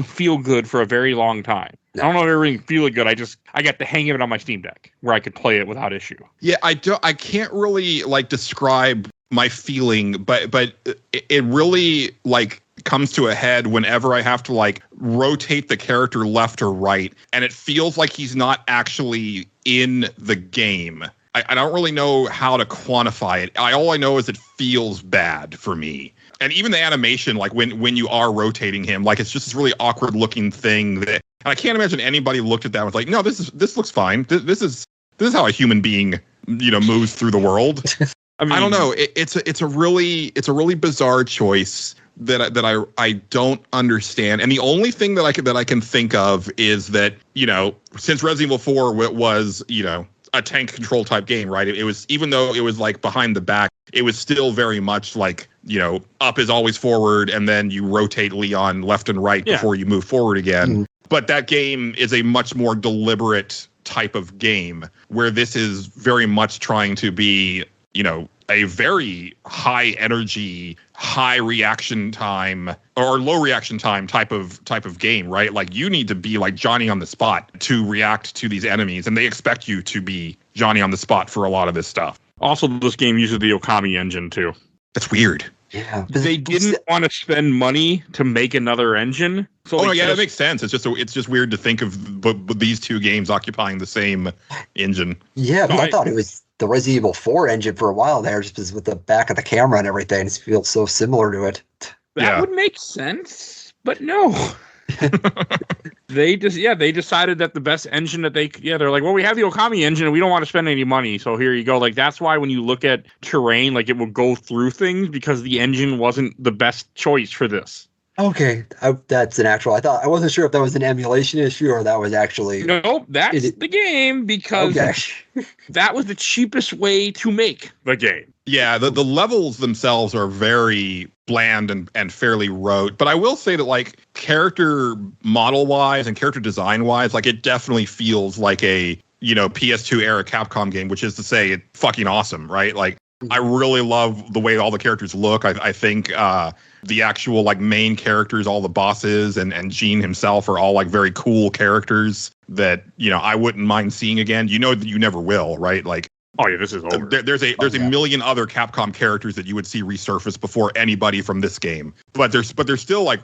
Speaker 2: feel good for a very long time. No. I don't know if everything feeling good. I got the hang of it on my Steam Deck where I could play it without issue.
Speaker 4: Yeah, I can't really like describe my feeling, but it really like comes to a head whenever I have to like rotate the character left or right, and it feels like he's not actually in the game. I don't really know how to quantify it. All I know is it feels bad for me. And even the animation, like when you are rotating him, like it's just this really awkward looking thing that, and I can't imagine anybody looked at that and was like, no, this looks fine. This is how a human being, moves through the world. I mean, I don't know. It's a really bizarre choice that I don't understand. And the only thing that I can think of is that, since Resident Evil 4 was, a tank control type game, right? It was, even though it was like behind the back, it was still very much like, up is always forward, and then you rotate Leon left and right before you move forward again. Mm-hmm. But that game is a much more deliberate type of game, where this is very much trying to be, a very high energy, high reaction time or low reaction time type of game, right? Like, you need to be like Johnny on the spot to react to these enemies, and they expect you to be Johnny on the spot for a lot of this stuff.
Speaker 2: Also, this game uses the Okami engine too.
Speaker 4: That's weird.
Speaker 3: Yeah,
Speaker 2: they didn't want to spend money to make another engine. So
Speaker 4: that makes sense. It's just weird to think of these two games occupying the same engine.
Speaker 3: Yeah, I thought it was the Resident Evil 4 engine for a while there, just with the back of the camera and everything. It feels so similar to it.
Speaker 2: That would make sense, but no. They decided that the best engine that they're like, well, we have the Okami engine and we don't want to spend any money, so here you go. Like, that's why when you look at terrain, like, it will go through things because the engine wasn't the best choice for this.
Speaker 3: Okay, that's an actual. I wasn't sure if that was an emulation issue or that was actually.
Speaker 2: Nope, that's the game, because that was the cheapest way to make the game.
Speaker 4: Yeah, the levels themselves are very bland and fairly rote. But I will say that, like, character model wise and character design wise, like, it definitely feels like a PS2 era Capcom game, which is to say, it's fucking awesome, right? Like, I really love the way all the characters look. I think the actual like main characters, all the bosses and Gene himself are all like very cool characters that, I wouldn't mind seeing again. That you never will, right? Like,
Speaker 2: oh yeah, this is over.
Speaker 4: There's a million other Capcom characters that you would see resurface before anybody from this game. But they're still like,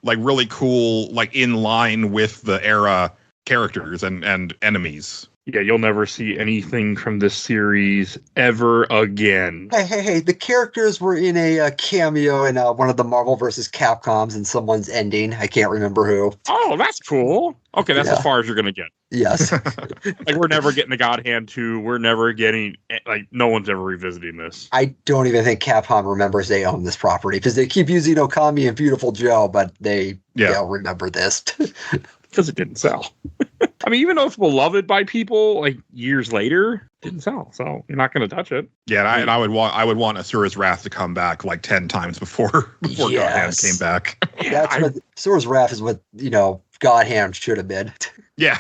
Speaker 4: like really cool, like in line with the era characters and enemies.
Speaker 2: Yeah, you'll never see anything from this series ever again.
Speaker 3: Hey, the characters were in a cameo in one of the Marvel vs. Capcoms in someone's ending. I can't remember who.
Speaker 2: Oh, that's cool. Okay, that's as far as you're going to get.
Speaker 3: Yes.
Speaker 2: Like, we're never getting the GodHand 2. We're never getting, like, no one's ever revisiting this.
Speaker 3: I don't even think Capcom remembers they own this property because they keep using Okami and Beautiful Joe, but they don't remember this.
Speaker 2: Because it didn't sell. I mean, even though it's beloved by people, like, years later, it didn't sell. So you're not going to touch it.
Speaker 4: Yeah, and I would want Asura's Wrath to come back like 10 times before GodHand came back.
Speaker 3: Asura's Wrath is what, GodHand should have been.
Speaker 4: Yeah.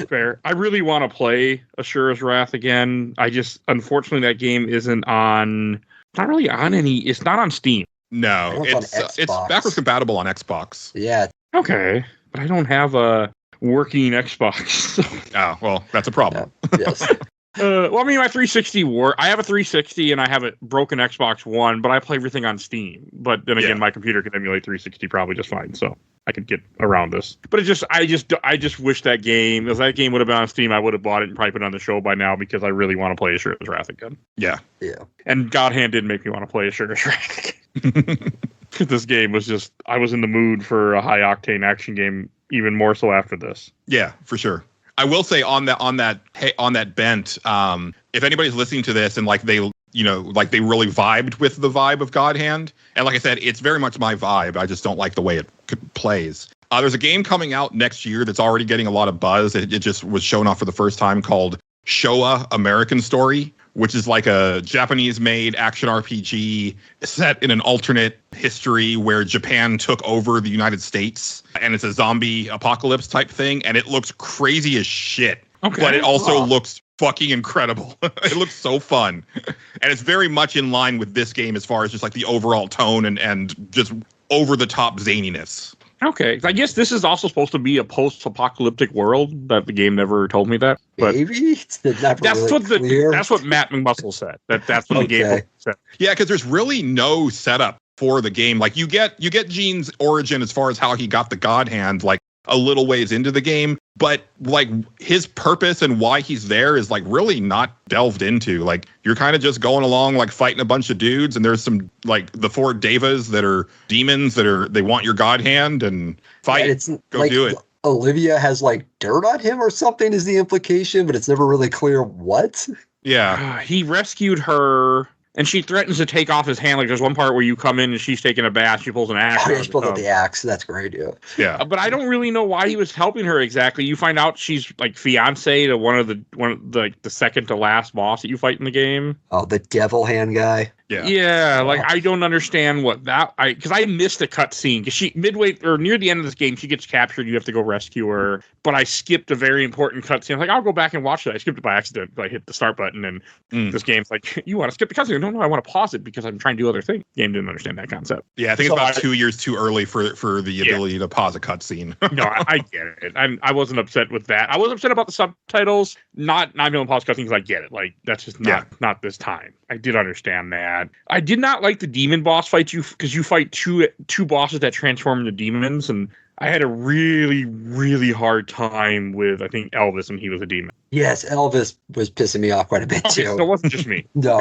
Speaker 2: Fair. I really want to play Asura's Wrath again. Unfortunately, that game isn't on, not really on it's not on Steam.
Speaker 4: No, it's backwards compatible on Xbox.
Speaker 3: Yeah.
Speaker 2: Okay. But I don't have a working Xbox.
Speaker 4: Oh, well, that's a problem.
Speaker 3: Yeah. Yes.
Speaker 2: My 360 I have a 360 and I have a broken Xbox One, but I play everything on Steam. But then again, my computer can emulate 360 probably just fine, so I could get around this. But I just wish that game, if that game would have been on Steam, I would have bought it and probably put it on the show by now because I really want to play Asura's Wrath again.
Speaker 4: Yeah.
Speaker 3: Yeah.
Speaker 2: And GodHand did make me want to play Asura's Wrath again. This game was I was in the mood for a high octane action game, even more so after this.
Speaker 4: Yeah, for sure. I will say on that bent, if anybody's listening to this and they really vibed with the vibe of GodHand, and like I said, it's very much my vibe. I just don't like the way it plays. There's a game coming out next year that's already getting a lot of buzz. It just was shown off for the first time called Showa American Story, which is like a Japanese-made action RPG set in an alternate history where Japan took over the United States, and it's a zombie apocalypse type thing, and it looks crazy as shit. Okay. But it also looks fucking incredible. It looks so fun. And it's very much in line with this game as far as just like the overall tone and just over-the-top zaniness.
Speaker 2: Okay, I guess this is also supposed to be a post-apocalyptic world, but the game never told me that. But
Speaker 3: maybe
Speaker 2: that's what Matt McMuscle said. That's what the game said.
Speaker 4: Yeah, because there's really no setup for the game. Like you get Gene's origin as far as how he got the GodHand, like a little ways into the game, but like his purpose and why he's there is like really not delved into. Like you're kind of just going along like fighting a bunch of dudes, and there's some like the 4 devas that are demons they want your GodHand and fight.
Speaker 3: Yeah,
Speaker 4: go do it.
Speaker 3: Olivia has like dirt on him or something is the implication, but it's never really clear what.
Speaker 4: Yeah.
Speaker 2: He rescued her. And she threatens to take off his hand. Like there's one part where you come in and she's taking a bath. She pulls an axe.
Speaker 3: Oh, yeah, she pulls out the axe. That's great. Yeah.
Speaker 4: Yeah.
Speaker 2: But I don't really know why he was helping her exactly. You find out she's like fiance to one of the second to last boss that you fight in the game.
Speaker 3: Oh, the devil hand guy.
Speaker 4: Yeah.
Speaker 2: Yeah. Like I don't understand what because I missed a cutscene because she midway or near the end of this game she gets captured. You have to go rescue her. But I skipped a very important cutscene. I'm like, I'll go back and watch it. I skipped it by accident. I hit the start button and this game's like, you want to skip the cutscene? No, I want to pause it because I'm trying to do other things. The game didn't understand that concept.
Speaker 4: Yeah, I think it's about 2 years too early for the ability to pause a cutscene.
Speaker 2: No, I get it. I wasn't upset with that. I was upset about the subtitles, not being able to pause cutscenes because I get it. Like that's just not this time. I did understand that. I did not like the demon boss fight because you fight two bosses that transform into demons, and I had a really, really hard time with, I think, Elvis, and he was a demon.
Speaker 3: Yes, Elvis was pissing me off quite a bit, too.
Speaker 2: So it wasn't just me.
Speaker 3: No,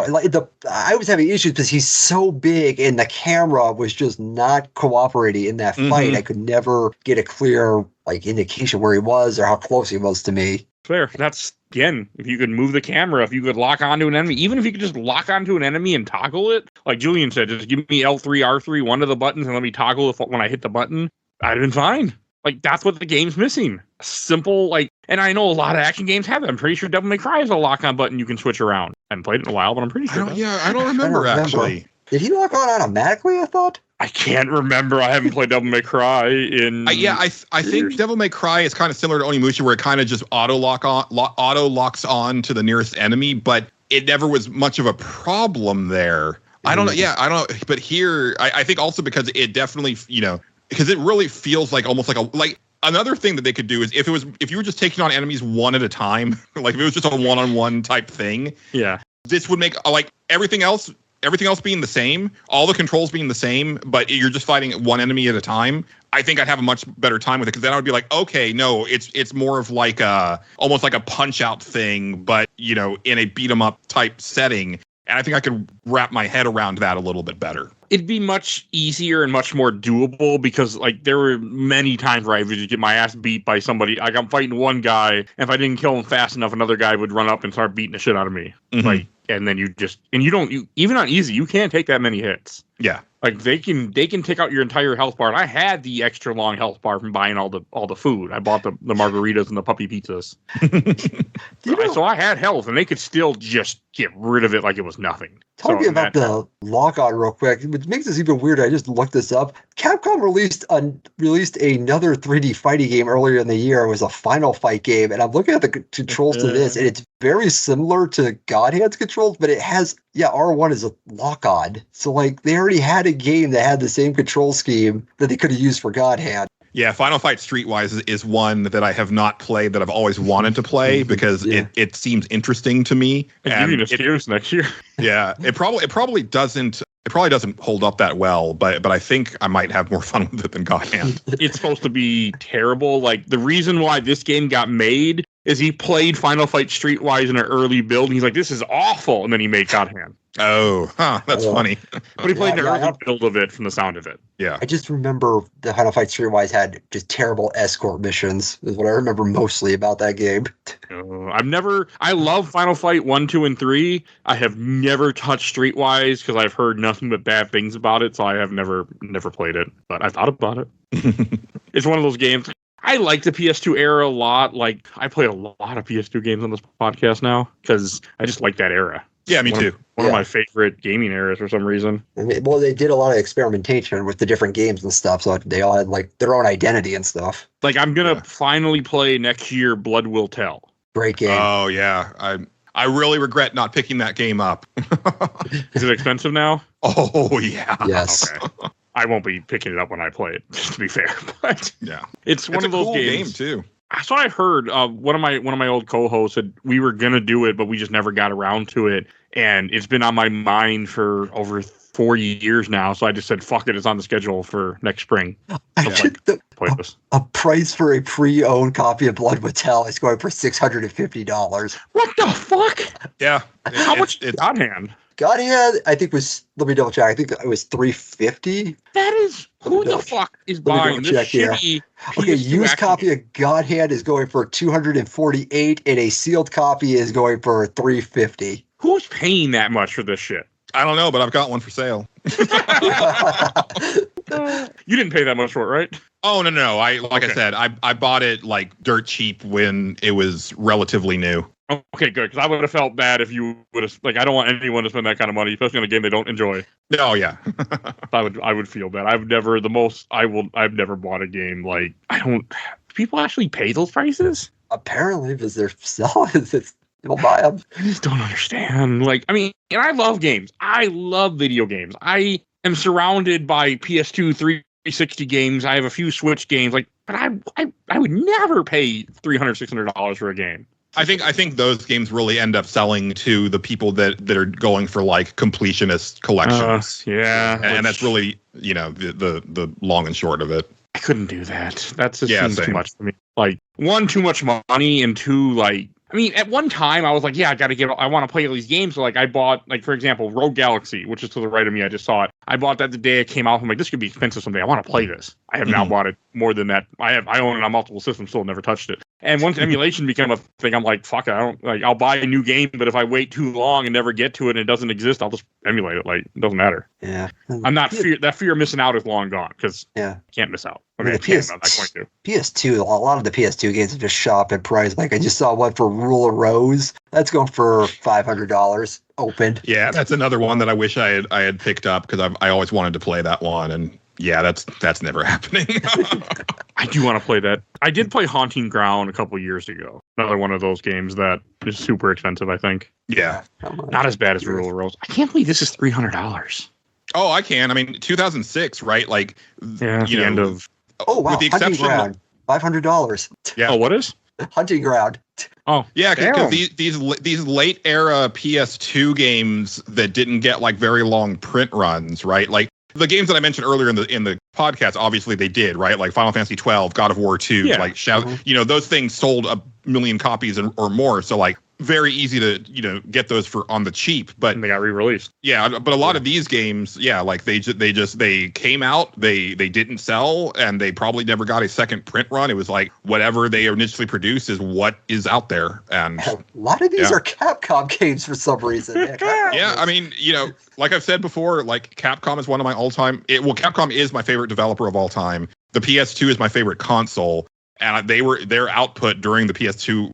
Speaker 3: I was having issues because he's so big, and the camera was just not cooperating in that fight. Mm-hmm. I could never get a clear indication where he was or how close he was to me.
Speaker 2: Fair. That's, again, if you could move the camera, if you could lock onto an enemy, even if you could just lock onto an enemy and toggle it, like Julian said, just give me L3, R3, one of the buttons, and let me toggle when I hit the button. I'd have been fine. Like, that's what the game's missing. Simple, and I know a lot of action games have it. I'm pretty sure Devil May Cry has a lock-on button you can switch around. I haven't played it in a while, but I'm pretty sure.
Speaker 4: I don't remember, actually.
Speaker 3: Did he lock on automatically, I thought?
Speaker 2: I can't remember. I haven't played Devil May Cry in...
Speaker 4: I think Devil May Cry is kind of similar to Onimusha, where it kind of just auto-locks on to the nearest enemy, but it never was much of a problem there. I don't know. Yeah, I don't know. But here, I think also because it definitely, because it really feels like almost like another thing that they could do is if you were just taking on enemies one at a time, like if it was just a one-on-one type thing.
Speaker 2: Yeah.
Speaker 4: This would make everything else being the same, all the controls being the same, but you're just fighting one enemy at a time. I think I'd have a much better time with it because then I would be like, okay, no, it's more of almost like a punch out thing, but in a beat 'em up type setting. And I think I could wrap my head around that a little bit better.
Speaker 2: It'd be much easier and much more doable because, like, there were many times where I would just get my ass beat by somebody. Like, I'm fighting one guy, and if I didn't kill him fast enough, another guy would run up and start beating the shit out of me.
Speaker 4: Mhm.
Speaker 2: Like, and then you even on easy, you can't take that many hits.
Speaker 4: Yeah.
Speaker 2: Like, they can take out your entire health bar. And I had the extra long health bar from buying all the food. I bought the margaritas and the puppy pizzas. So I had health, and they could still just get rid of it like it was nothing.
Speaker 3: Talking about the lock-on real quick, which makes this even weirder. I just looked this up. Capcom released another 3D fighting game earlier in the year. It was a Final Fight game, and I'm looking at the controls to this, and it's very similar to GodHand's controls, but it has, R1 is a lock-on. So, like, they already had a game that had the same control scheme that they could have used for GodHand.
Speaker 4: Yeah, Final Fight Streetwise is one that I have not played that I've always wanted to play because it seems interesting to me.
Speaker 2: And give you an excuse next year.
Speaker 4: Yeah, it probably doesn't hold up that well, but I think I might have more fun with it than GodHand.
Speaker 2: It's supposed to be terrible. Like, the reason why this game got made is he played Final Fight Streetwise in an early build, and he's like, this is awful, and then he made GodHand.
Speaker 4: Oh, that's funny.
Speaker 2: But he played an early build of it from the sound of it.
Speaker 4: Yeah.
Speaker 3: I just remember the Final Fight Streetwise had just terrible escort missions, is what I remember mostly about that game.
Speaker 2: I love Final Fight 1, 2, and 3. I have never touched Streetwise because I've heard nothing but bad things about it, so I have never played it. But I thought about it. It's one of those games. I like the PS2 era a lot. Like, I play a lot of PS2 games on this podcast now because I just like that era.
Speaker 4: Yeah, me too.
Speaker 2: One of my favorite gaming eras for some reason.
Speaker 3: I mean, well, they did a lot of experimentation with the different games and stuff, so they all had like their own identity and stuff.
Speaker 2: Like, I'm gonna finally play next year Blood Will Tell.
Speaker 3: Great game.
Speaker 4: Oh yeah, I really regret not picking that game up.
Speaker 2: Is it expensive now?
Speaker 4: Oh yeah.
Speaker 3: Yes.
Speaker 2: Okay. I won't be picking it up when I play it, just to be fair. But
Speaker 4: yeah,
Speaker 2: it's one of those
Speaker 4: cool
Speaker 2: games
Speaker 4: game too.
Speaker 2: So I heard one of my old co-hosts said we were gonna do it, but we just never got around to it. And it's been on my mind for over 4 years now. So I just said, fuck it, it's on the schedule for next spring.
Speaker 3: A price for a pre-owned copy of Blood Will Tell is going for $650.
Speaker 2: What the fuck?
Speaker 4: Yeah.
Speaker 2: How much is GodHand?
Speaker 3: GodHand, I think let me double check. I think it was $350.
Speaker 2: That is, who the fuck is buying this shitty
Speaker 3: Okay,
Speaker 2: PS2
Speaker 3: used copy of GodHand is going for $248, and a sealed copy is going for $350.
Speaker 2: Who's paying that much for this shit?
Speaker 4: I don't know, but I've got one for sale.
Speaker 2: You didn't pay that much for it, right?
Speaker 4: Oh no! I said, I bought it like dirt cheap when it was relatively new.
Speaker 2: Okay, good. Because I would have felt bad if you would have, like, I don't want anyone to spend that kind of money, especially on a game they don't enjoy.
Speaker 4: Oh yeah.
Speaker 2: I would feel bad. I've never bought a game like, people actually pay those prices?
Speaker 3: Apparently, because they're selling it. People buy them.
Speaker 2: I just don't understand. Like, I mean, and I love games. I love video games. I am surrounded by PS2 360 games. I have a few Switch games. Like, but I would never pay $300-$600 for a game.
Speaker 4: I think those games really end up selling to the people that are going for like completionist collections.
Speaker 2: And
Speaker 4: that's really, the long and short of it.
Speaker 2: I couldn't do that. That just seems
Speaker 4: same.
Speaker 2: too much for me. Like, one, too much money, and two, like, I mean, at one time I was like, I want to play all these games. So, like, I bought, like, for example, Rogue Galaxy, which is to the right of me. I just saw it. I bought that the day it came out. I'm like, this could be expensive someday. I want to play this. I have now bought it more than that. I own it on multiple systems, still never touched it. And once emulation became a thing, I'm like, fuck it. I'll buy a new game, but if I wait too long and never get to it and it doesn't exist, I'll just emulate it. Like, it doesn't matter.
Speaker 3: Yeah.
Speaker 2: That fear of missing out is long gone because you can't miss out. I mean,
Speaker 3: PS2, a lot of the PS2 games have just shot up in price. Like, I just saw one for Rule of Rose. That's going for $500 opened.
Speaker 4: Yeah, that's another one that I wish I had picked up because I always wanted to play that one. And yeah, that's never happening.
Speaker 2: I do want to play that. I did play Haunting Ground a couple years ago. Another one of those games that is super expensive, I think.
Speaker 4: Yeah.
Speaker 2: Not as bad as Rule of Rose. I can't believe this is $300.
Speaker 4: Oh, I can. I mean, 2006, right? Like,
Speaker 2: end of.
Speaker 3: Oh, wow.
Speaker 4: With the exception
Speaker 3: Hunting Ground, $500.
Speaker 4: Yeah.
Speaker 2: Oh, what is?
Speaker 3: Hunting Ground.
Speaker 2: Oh,
Speaker 4: yeah, because these late era PS2 games that didn't get like very long print runs, right? Like the games that I mentioned earlier in the podcast, obviously they did, right? Like Final Fantasy 12, God of War 2,
Speaker 2: Yeah.
Speaker 4: like those things sold 1 million copies or more. So like very easy to, get those for on the cheap, but
Speaker 2: And they got re-released.
Speaker 4: yeah, but a lot of these games, like they came out, they didn't sell, and they probably never got a second print run. It was like whatever they initially produced is what is out there. And
Speaker 3: A lot of these are Capcom games for some reason.
Speaker 4: yeah, I mean, like I've said before, like Capcom is one of my all-time. Capcom is my favorite developer of all time. The PS2 is my favorite console, and their output during the PS2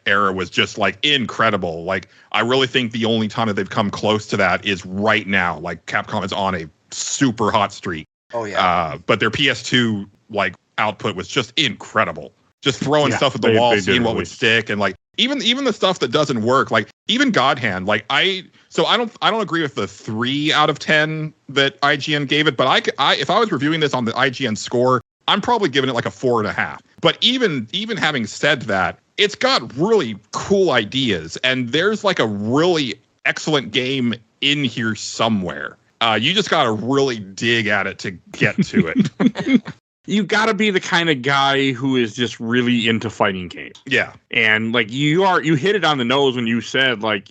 Speaker 4: era was just like incredible. Like I really think the only time that they've come close to that is right now. Like Capcom is on a super hot streak.
Speaker 3: Oh yeah.
Speaker 4: But their PS2 like output was just incredible. Just throwing stuff at the wall, seeing what would stick, and like even the stuff that doesn't work, like even GodHand. Like I don't agree with the 3 out of 10 that IGN gave it, but I if I was reviewing this on the IGN score, I'm probably giving it like a 4.5. But even having said that, it's got really cool ideas, and there's like a really excellent game in here somewhere. You just got to really dig at it to get to it.
Speaker 2: You got to be the kind of guy who is just really into fighting games.
Speaker 4: Yeah.
Speaker 2: And like you hit it on the nose when you said like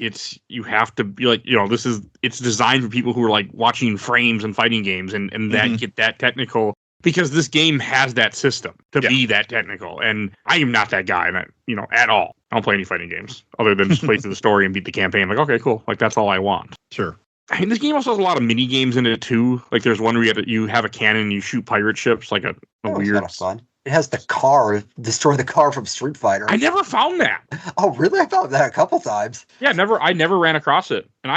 Speaker 2: you have to be like, it's designed for people who are like watching frames and fighting games and that get that technical. Because this game has that system to be that technical. And I am not that guy, at all. I don't play any fighting games other than just play through the story and beat the campaign. Like, okay, cool. Like, that's all I want.
Speaker 4: Sure.
Speaker 2: I mean, this game also has a lot of mini games in it, too. Like, there's one where you have a cannon and you shoot pirate ships, like a weird...
Speaker 3: It's kind of fun. It has the car, destroy the car from Street Fighter.
Speaker 2: I never found that.
Speaker 3: Oh, really? I found that a couple times.
Speaker 2: Yeah, I never ran across it. And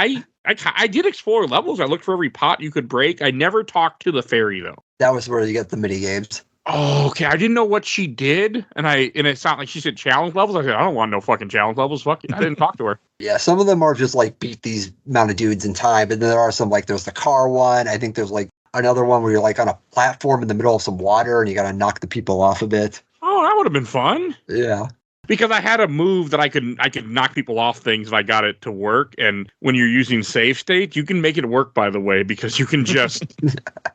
Speaker 2: I did explore levels. I looked for every pot you could break. I never talked to the fairy, though.
Speaker 3: That was where you get the mini games.
Speaker 2: Oh, okay. I didn't know what she did, and it's not like she said challenge levels. I said, I don't want no fucking challenge levels. Fuck it. I didn't talk to her.
Speaker 3: Yeah, some of them are just like beat these amount of dudes in time, but then there are some like there's the car one. I think there's like another one where you're like on a platform in the middle of some water and you got to knock the people off a bit.
Speaker 2: Oh, that would have been fun.
Speaker 3: Yeah.
Speaker 2: Because I had a move that I could knock people off things if I got it to work. And when you're using save state, you can make it work, by the way, because you can just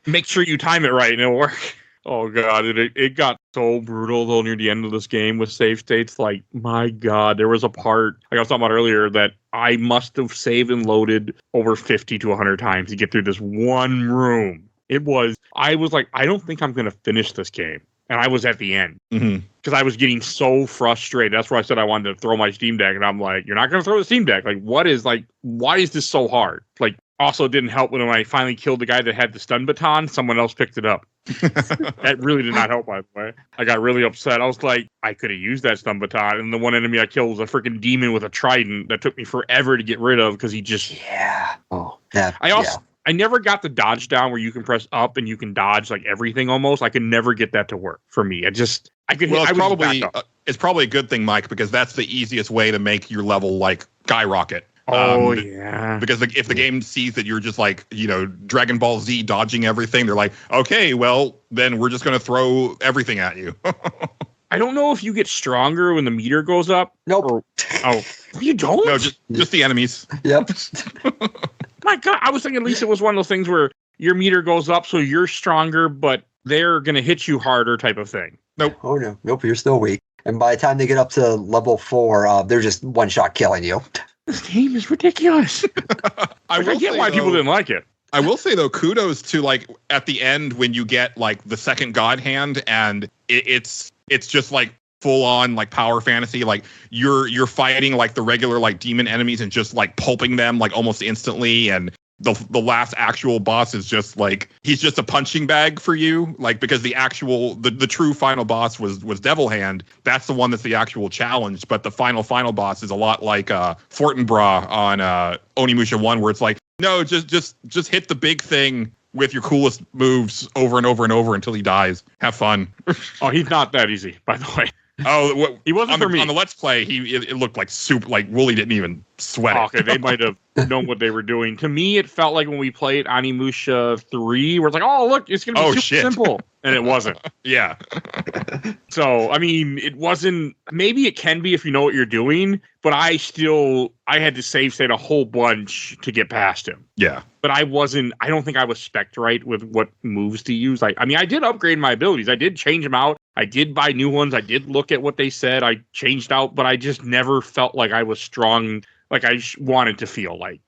Speaker 2: make sure you time it right and it'll work. Oh, God. It got so brutal, though, near the end of this game with save states. Like, my God, there was a part, like I was talking about earlier, that I must have saved and loaded over 50 to 100 times to get through this one room. I was like, I don't think I'm going to finish this game. And I was at the end because I was getting so frustrated. That's where I said I wanted to throw my Steam Deck. And I'm like, you're not going to throw the Steam Deck. Like, why is this so hard? Like, also didn't help when I finally killed the guy that had the stun baton. Someone else picked it up. That really did not help, by the way. I got really upset. I was like, I could have used that stun baton. And the one enemy I killed was a freaking demon with a trident that took me forever to get rid of because he just...
Speaker 3: Yeah. Oh, yeah.
Speaker 2: I never got the dodge down where you can press up and you can dodge like everything almost. I could never get that to work for me. It's
Speaker 4: probably a good thing, Mike, because that's the easiest way to make your level like skyrocket.
Speaker 2: Oh, yeah.
Speaker 4: Because if the game sees that you're just like, Dragon Ball Z dodging everything, they're like, okay, well, then we're just going to throw everything at you.
Speaker 2: I don't know if you get stronger when the meter goes up.
Speaker 3: Nope.
Speaker 2: You don't?
Speaker 4: No, just the enemies.
Speaker 3: Yep.
Speaker 2: My God, I was thinking at least it was one of those things where your meter goes up so you're stronger, but they're going to hit you harder type of thing.
Speaker 4: Nope.
Speaker 3: Oh, no. Nope, you're still weak. And by the time they get up to level 4, they're just one-shot killing you.
Speaker 2: This game is ridiculous. I get why people didn't like it.
Speaker 4: I will say, though, kudos to, like, at the end when you get, like, the second GodHand and it's just, like, full-on, like, power fantasy. Like, you're fighting, like, the regular, like, demon enemies and just, like, pulping them, like, almost instantly. And the last actual boss is just, like, he's just a punching bag for you. Like, because the true final boss was Devil Hand. That's the one that's the actual challenge. But the final boss is a lot like Fortinbras on Onimusha 1, where it's like, no, just hit the big thing with your coolest moves over and over and over until he dies. Have fun.
Speaker 2: Oh, he's not that easy, by the way.
Speaker 4: Oh,
Speaker 2: he wasn't for me.
Speaker 4: On the Let's Play, it looked like soup. Like Wooly didn't even sweat it.
Speaker 2: Okay, they might have known what they were doing. To me, it felt like when we played Onimusha 3, where it's like, oh, look, it's going to be super simple. and it wasn't.
Speaker 4: Yeah.
Speaker 2: So, I mean, it wasn't, maybe it can be if you know what you're doing, but I had to save state a whole bunch to get past him.
Speaker 4: Yeah.
Speaker 2: But I don't think I was spec'd right with what moves to use. I mean, I did upgrade my abilities. I did change them out. I did buy new ones. I did look at what they said. I changed out, but I just never felt like I was strong like I wanted to feel like.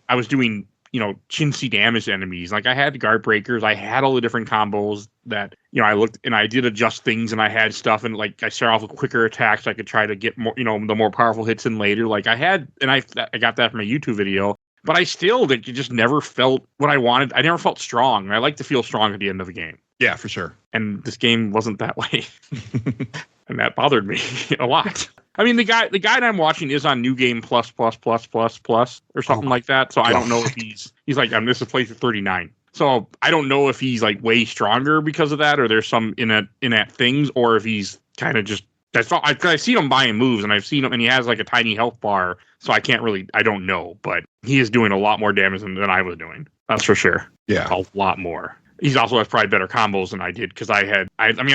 Speaker 2: I was doing, chintzy damage to enemies. Like I had guard breakers. I had all the different combos that, I looked and I did adjust things and I had stuff and like I started off with quicker attacks. I could try to get more, the more powerful hits in later. Like I got that from a YouTube video. But I still just never felt what I wanted. I never felt strong. I like to feel strong at the end of the game.
Speaker 4: Yeah, for sure.
Speaker 2: And this game wasn't that way. And that bothered me a lot. I mean, the guy I'm watching is on New Game Plus or something like that. So I don't know if he's like, this is playthrough 39. So I don't know if he's like way stronger because of that, or there's some in that things, or if he's kind of just, that's all. I've seen him buying moves, and I've seen him, and he has like a tiny health bar. So I don't know, but he is doing a lot more damage than I was doing. That's for sure.
Speaker 4: Yeah.
Speaker 2: A lot more. He's also has probably better combos than I did because I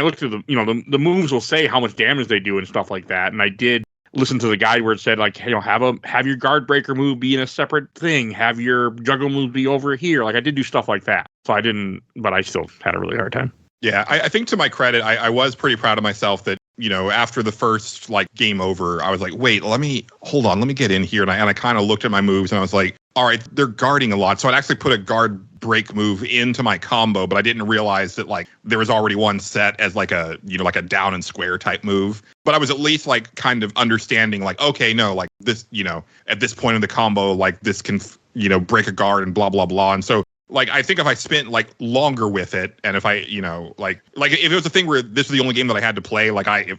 Speaker 2: looked through the moves will say how much damage they do and stuff like that. And I did listen to the guide where it said like, have your guard breaker move be in a separate thing. Have your juggle move be over here. Like I did do stuff like that. So I didn't, but I still had a really hard time.
Speaker 4: Yeah. I think to my credit, I was pretty proud of myself that, after the first like game over, I was like, wait, let me get in here. And I kind of looked at my moves and I was like, all right, they're guarding a lot. So I'd actually put a guard break move into my combo, but I didn't realize that like there was already one set as like a, like a down and square type move. But I was at least like kind of understanding like, okay, no, like this, at this point in the combo, like this can, break a guard and blah, blah, blah. And so like, I think if I spent like longer with it, and if I, like if it was a thing where this was the only game that I had to play, I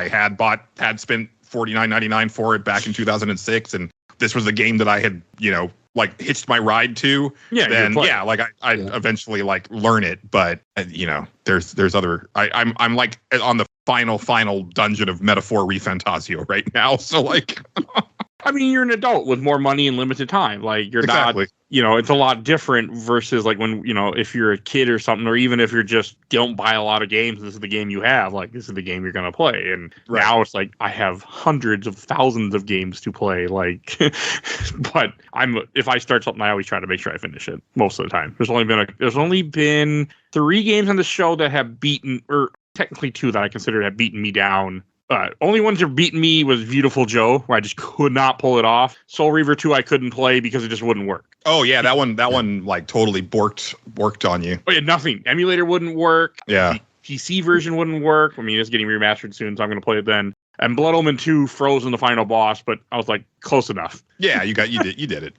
Speaker 4: had spent $49.99 for it back in 2006, and this was a game that I had, like hitched my ride to, then I'd eventually like learn it. But there's other. I'm like on the final dungeon of Metaphor ReFantasio right now. So like.
Speaker 2: I mean, you're an adult with more money and limited time. Like you're
Speaker 4: exactly.
Speaker 2: not, it's a lot different versus like when, if you're a kid or something, or even if you're just don't buy a lot of games, this is the game you have, like this is the game you're going to play. And now it's like, I have hundreds of thousands of games to play. Like, but if I start something, I always try to make sure I finish it most of the time. There's only been 3 games on the show that have beaten, or technically 2 that I consider have beaten me down. Only ones that beaten me was Beautiful Joe, where I just could not pull it off. Soul Reaver 2 I couldn't play because it just wouldn't work.
Speaker 4: Oh yeah, that one like totally borked on you.
Speaker 2: Oh yeah, nothing. Emulator wouldn't work.
Speaker 4: Yeah.
Speaker 2: The PC version wouldn't work. I mean, it's getting remastered soon, so I'm going to play it then. And Blood Omen 2 froze in the final boss, but I was like, close enough.
Speaker 4: Yeah, you did it.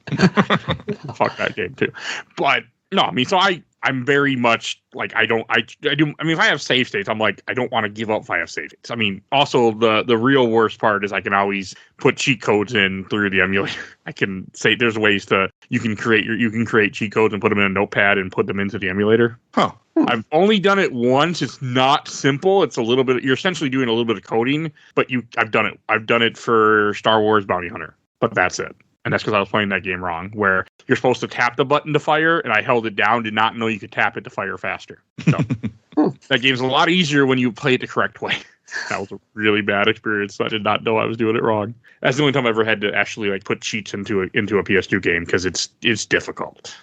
Speaker 2: Fuck that game too. But no, I mean, so I'm very much like, I do. I mean, if I have save states, I'm like, I don't want to give up if I have save states. I mean, also the real worst part is I can always put cheat codes in through the emulator. I can say there's ways you can create cheat codes and put them in a notepad and put them into the emulator.
Speaker 4: Huh.
Speaker 2: I've only done it once. It's not simple. It's a little bit, you're essentially doing a little bit of coding, but I've done it. I've done it for Star Wars Bounty Hunter, but that's it. And that's because I was playing that game wrong, where you're supposed to tap the button to fire, and I held it down, did not know you could tap it to fire faster. So that game's a lot easier when you play it the correct way. That was a really bad experience. I did not know I was doing it wrong. That's the only time I ever had to actually like put cheats into a PS2 game, because it's difficult.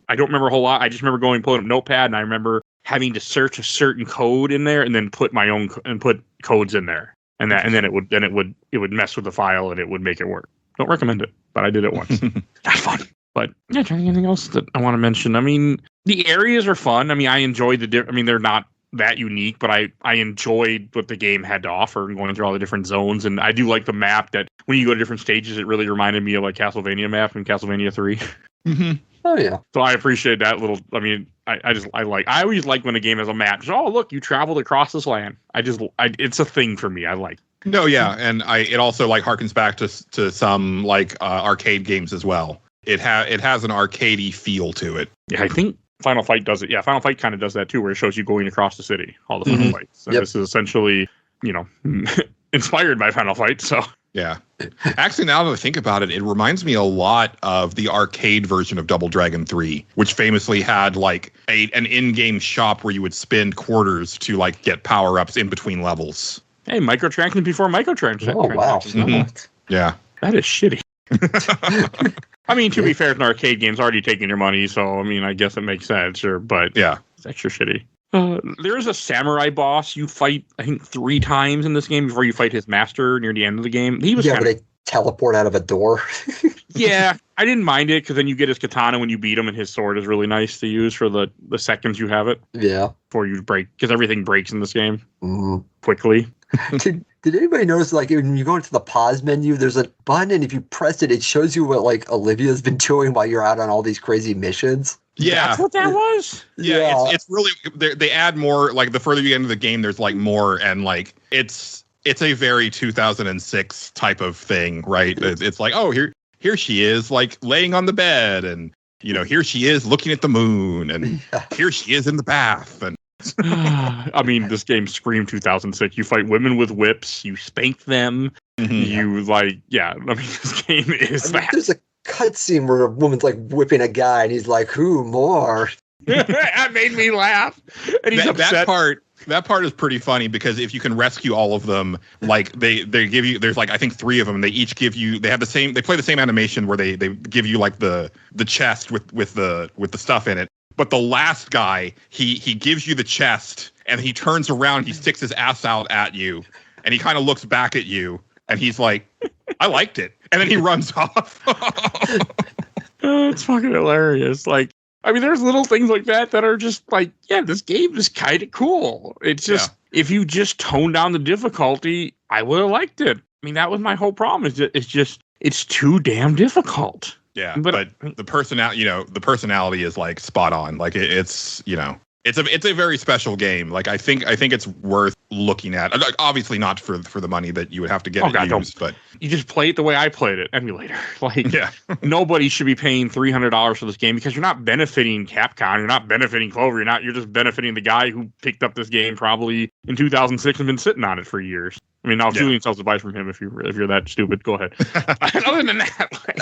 Speaker 2: I don't remember a whole lot. I just remember pulling up Notepad, and I remember having to search a certain code in there, and then put my own and put codes in there, and then it would mess with the file, and it would make it work. Don't recommend it, but I did it once. That's fun. But yeah, anything else that I want to mention? I mean, the areas are fun. I mean, I enjoyed they're not that unique, but I enjoyed what the game had to offer and going through all the different zones. And I do like the map that when you go to different stages, it really reminded me of like Castlevania map in Castlevania 3.
Speaker 3: Mm-hmm. Oh yeah.
Speaker 2: So I appreciate that little. I mean, I always like when a game has a map. Just, oh look, you traveled across this land. It's a thing for me. I like.
Speaker 4: No, yeah, and it also like harkens back to some like arcade games as well. It has an arcadey feel to it.
Speaker 2: Yeah, I think Final Fight does it. Yeah, Final Fight kind of does that too, where it shows you going across the city, all the Final Fights. And this is essentially, inspired by Final Fight. So
Speaker 4: Yeah. Actually, now that I think about it, it reminds me a lot of the arcade version of Double Dragon 3, which famously had like an in-game shop where you would spend quarters to like get power-ups in between levels.
Speaker 2: Hey, microtransactions before microtransactions.
Speaker 3: Oh, wow.
Speaker 4: Mhm. Yeah.
Speaker 2: That is shitty. I mean, to be fair, it's an arcade game's already taking your money, so I mean, I guess it makes sense, sure, but
Speaker 4: Yeah.
Speaker 2: it's extra shitty. There's a samurai boss you fight, I think, 3 times in this game before you fight his master near the end of the game. He was
Speaker 3: Yeah, but they teleport out of a door.
Speaker 2: yeah, I didn't mind it because then you get his katana when you beat him, and his sword is really nice to use for the seconds you have it.
Speaker 3: Yeah.
Speaker 2: Before you break, because everything breaks in this game
Speaker 3: quickly.
Speaker 2: quickly.
Speaker 3: Did anybody notice, like, when you go into the pause menu, there's a button, and if you press it, it shows you what, like, Olivia's been doing while you're out on all these crazy missions?
Speaker 4: Yeah.
Speaker 2: That's what that was?
Speaker 4: Yeah. It's really, they add more, like, the further you get into the game, there's, like, more, and, like, it's a very 2006 type of thing, right? It's like, oh, here she is, like, laying on the bed, and, you know, here she is looking at the moon, and here she is in the bath, and
Speaker 2: I mean, this game screamed 2006. You fight women with whips, you spank them, you like, I mean, this game is that.
Speaker 3: There's a cutscene where a woman's like whipping a guy, and he's like, "Who more?"
Speaker 2: That made me laugh. And he's upset.
Speaker 4: That part is pretty funny because if you can rescue all of them, like they give you, there's like I think 3 of them. And they each give you, they play the same animation where they give you like the chest with the stuff in it. But the last guy, he gives you the chest and he turns around, he sticks his ass out at you, and he kind of looks back at you, and he's like, "I liked it," and then he runs off.
Speaker 2: It's fucking hilarious. Like, I mean, there's little things like that are just like, yeah, this game is kind of cool. It's just, if you just tone down the difficulty, I would have liked it. I mean, that was my whole problem. It's too damn difficult.
Speaker 4: Yeah, but the personality is like spot on. Like it's a very special game. Like I think it's worth looking at. Obviously not for the money that you would have to get it used, but
Speaker 2: you just play it the way I played it, emulator. Like nobody should be paying $300 for this game because you're not benefiting Capcom, you're not benefiting Clover, you're just benefiting the guy who picked up this game probably in 2006 and been sitting on it for years. I mean, now if Julian sells a buy from him, if you're that stupid, go ahead. Other than that, like,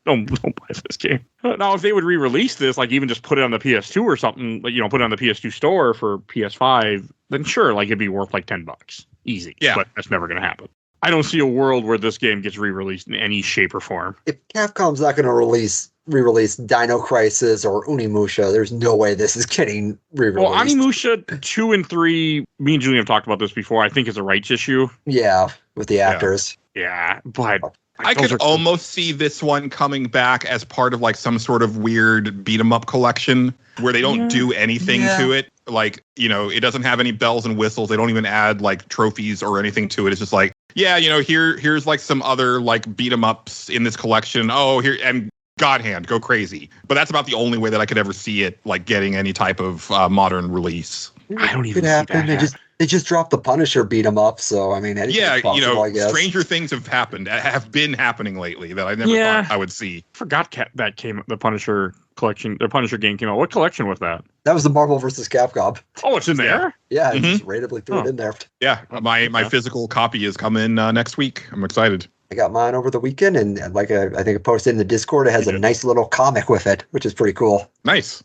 Speaker 2: don't buy this game. Now, if they would re-release this, like even just put it on the PS2 or something, like, put it on the PS2 store for PS5, then sure, like it'd be worth like $10, easy. Yeah, but that's never going to happen. I don't see a world where this game gets re-released in any shape or form.
Speaker 3: If Capcom's not going to re-release Dino Crisis or Onimusha, there's no way this is getting re-released.
Speaker 2: Well, Onimusha 2 and 3, me and Julian have talked about this before, I think is a rights issue.
Speaker 3: Yeah, with the actors.
Speaker 2: Yeah, but
Speaker 4: I could almost see this one coming back as part of like some sort of weird beat 'em up collection where they don't do anything to it. Like, it doesn't have any bells and whistles. They don't even add like trophies or anything to it. It's just like, here's like some other like beat 'em ups in this collection. Oh, here, and GodHand, go crazy. But that's about the only way that I could ever see it like getting any type of modern release.
Speaker 2: I don't even see that.
Speaker 3: They just dropped the Punisher beat 'em up, so I mean, anything's possible, I guess.
Speaker 4: Stranger things have been happening lately that I never thought I would see.
Speaker 2: Forgot that the Punisher collection, the Punisher game came out. What collection was that?
Speaker 3: That was the Marvel vs. Capcom.
Speaker 2: Oh, it's in there?
Speaker 3: Yeah, I just randomly threw it in there.
Speaker 4: Yeah, my physical copy is coming next week. I'm excited.
Speaker 3: I got mine over the weekend, and like I think I posted in the Discord, it has a nice little comic with it, which is pretty cool.
Speaker 4: Nice.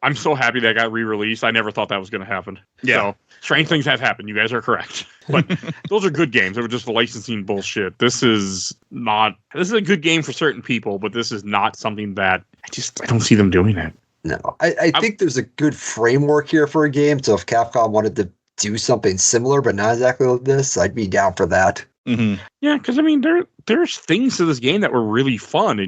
Speaker 2: I'm so happy that got re-released. I never thought that was going to happen. Yeah. So, strange things have happened. You guys are correct. But those are good games. They were just licensing bullshit. This is a good game for certain people, but this is not something that I don't see them doing it.
Speaker 3: No. I think there's a good framework here for a game. So if Capcom wanted to do something similar, but not exactly like this, I'd be down for that.
Speaker 4: Mm-hmm.
Speaker 2: Yeah, because I mean, there's things to this game that were really fun. You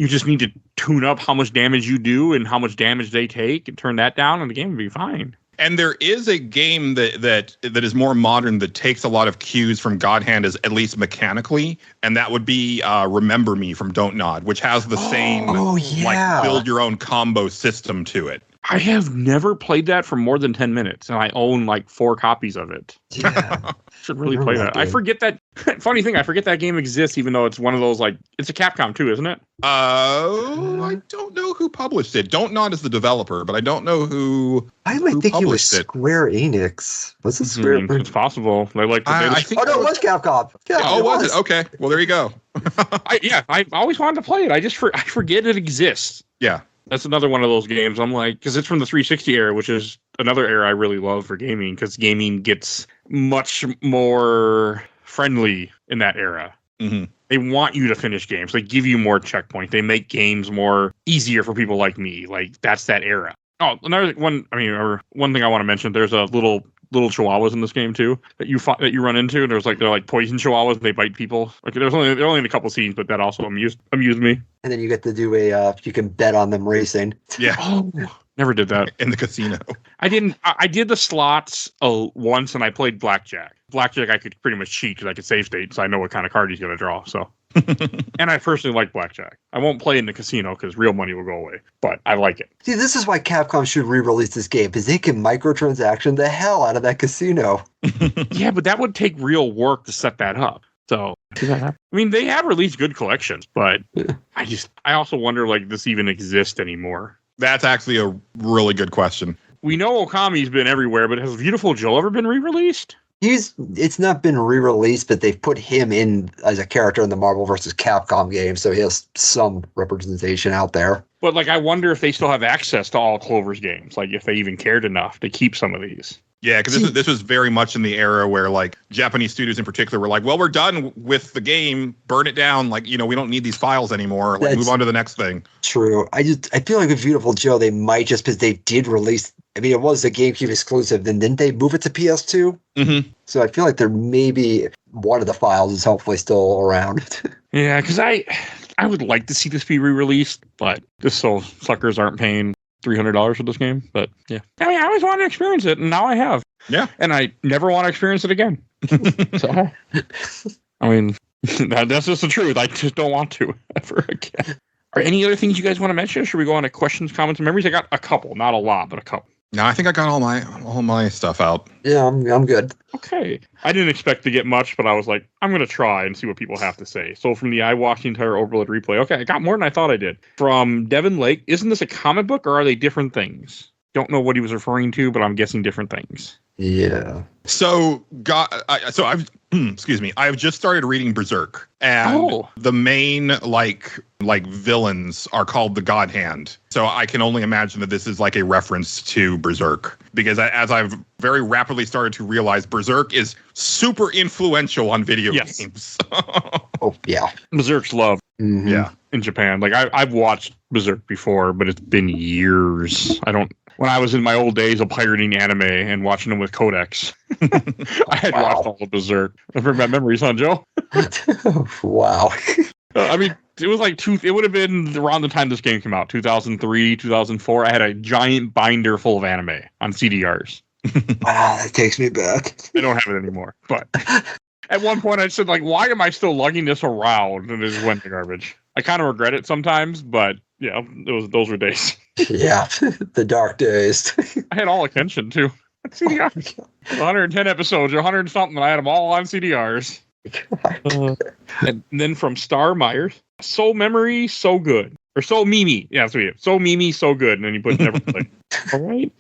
Speaker 2: just need to tune up how much damage you do and how much damage they take and turn that down, and the game will be fine.
Speaker 4: And there is a game that is more modern that takes a lot of cues from GodHand, as at least mechanically, and that would be Remember Me from Don't Nod, which has the same like build your own combo system to it.
Speaker 2: I have never played that for more than 10 minutes, and I own like 4 copies of it.
Speaker 3: Yeah.
Speaker 2: Should really play that. I forget that. Funny thing, I forget that game exists, even though it's one of those, like, it's a Capcom too, isn't it?
Speaker 4: I don't know who published it. Don't Nod is the developer, but I don't know who.
Speaker 3: I might think it was
Speaker 4: published it.
Speaker 3: Square Enix. Was it Square?
Speaker 2: It's possible. They like.
Speaker 4: I think.
Speaker 3: Oh no, it was Capcom. Yeah,
Speaker 4: Oh, was it? Okay. Well, there you go.
Speaker 2: I always wanted to play it. I forget it exists.
Speaker 4: Yeah.
Speaker 2: That's another one of those games. I'm like, because it's from the 360 era, which is another era I really love for gaming, because gaming gets much more friendly in that era.
Speaker 4: Mm-hmm.
Speaker 2: They want you to finish games. They give you more checkpoint. They make games more easier for people like me. Like, that's that era. Oh, another one. I mean, or one thing I want to mention. There's a little chihuahuas in this game too that you run into. There's like they're like poison chihuahuas. They bite people. Like they're only in a couple scenes, but that also amused me.
Speaker 3: And then you get to do you can bet on them racing.
Speaker 4: Yeah.
Speaker 2: Oh, never did that
Speaker 4: in the casino.
Speaker 2: I didn't. I did the slots once, and I played blackjack. Blackjack, I could pretty much cheat because I could save state, so I know what kind of card he's going to draw. So, and I personally like blackjack. I won't play in the casino because real money will go away, but I like it.
Speaker 3: See, this is why Capcom should re-release this game, because they can microtransaction the hell out of that casino.
Speaker 2: Yeah, but that would take real work to set that up. So, I mean, they have released good collections, but I also wonder, like, this even exists anymore.
Speaker 4: That's actually a really good question.
Speaker 2: We know Okami's been everywhere, but has Beautiful Joe ever been re-released?
Speaker 3: It's not been re-released, but they've put him in as a character in the Marvel vs. Capcom game, so he has some representation out there.
Speaker 2: But, like, I wonder if they still have access to all Clover's games, like, if they even cared enough to keep some of these.
Speaker 4: Yeah, because this was very much in the era where, like, Japanese studios in particular were like, well, we're done with the game, burn it down, like, we don't need these files anymore, like, move on to the next thing.
Speaker 3: True. I feel like with Beautiful Joe, they might just, because they did release, I mean, it was a GameCube exclusive, then didn't they move it to PS2?
Speaker 4: Mm-hmm.
Speaker 3: So I feel like there may be one of the files is hopefully still around.
Speaker 2: Yeah, because I would like to see this be re-released, but just so suckers aren't paying $300 for this game. But yeah, I mean, I always wanted to experience it, and now I have.
Speaker 4: Yeah,
Speaker 2: and I never want to experience it again. So, I mean, that's just the truth. I just don't want to ever again. Are any other things you guys want to mention? Should we go on to questions, comments, and memories? I got a couple, not a lot, but a couple.
Speaker 4: No, I think I got all my stuff out.
Speaker 3: Yeah, I'm good.
Speaker 2: Okay. I didn't expect to get much, but I was like, I'm going to try and see what people have to say. So from the I watched the entire Overload replay. Okay, I got more than I thought I did. From Devin Lake, isn't this a comic book or are they different things? Don't know what he was referring to, but I'm guessing different things.
Speaker 3: Yeah.
Speaker 4: So I've excuse me. I've just started reading Berserk, and the main like villains are called the GodHand. So I can only imagine that this is like a reference to Berserk, because as I've very rapidly started to realize, Berserk is super influential on video games.
Speaker 3: Oh yeah,
Speaker 2: Berserk's love.
Speaker 3: Mm-hmm.
Speaker 4: Yeah,
Speaker 2: in Japan. Like I've watched Berserk before, but it's been years. When I was in my old days of pirating anime and watching them with codecs, I had watched all of Berserk. I bring back memories, huh, Joe?
Speaker 3: Wow.
Speaker 2: I mean, it was like it would have been around the time this game came out, 2003, 2004. I had a giant binder full of anime on CDRs.
Speaker 3: Wow, that takes me back.
Speaker 2: I don't have it anymore. But at one point I said, like, why am I still lugging this around? And it just went to garbage. I kind of regret it sometimes, but yeah, those were days.
Speaker 3: Yeah, the dark days.
Speaker 2: I had all attention too. CDRs. 110 episodes, 100 something. I had them all on CDRs. And then from Star Myers, So Memory, So Good. Or So Mimi. Yeah, that's what it is. So Mimi, So Good. And then you put never play. All right.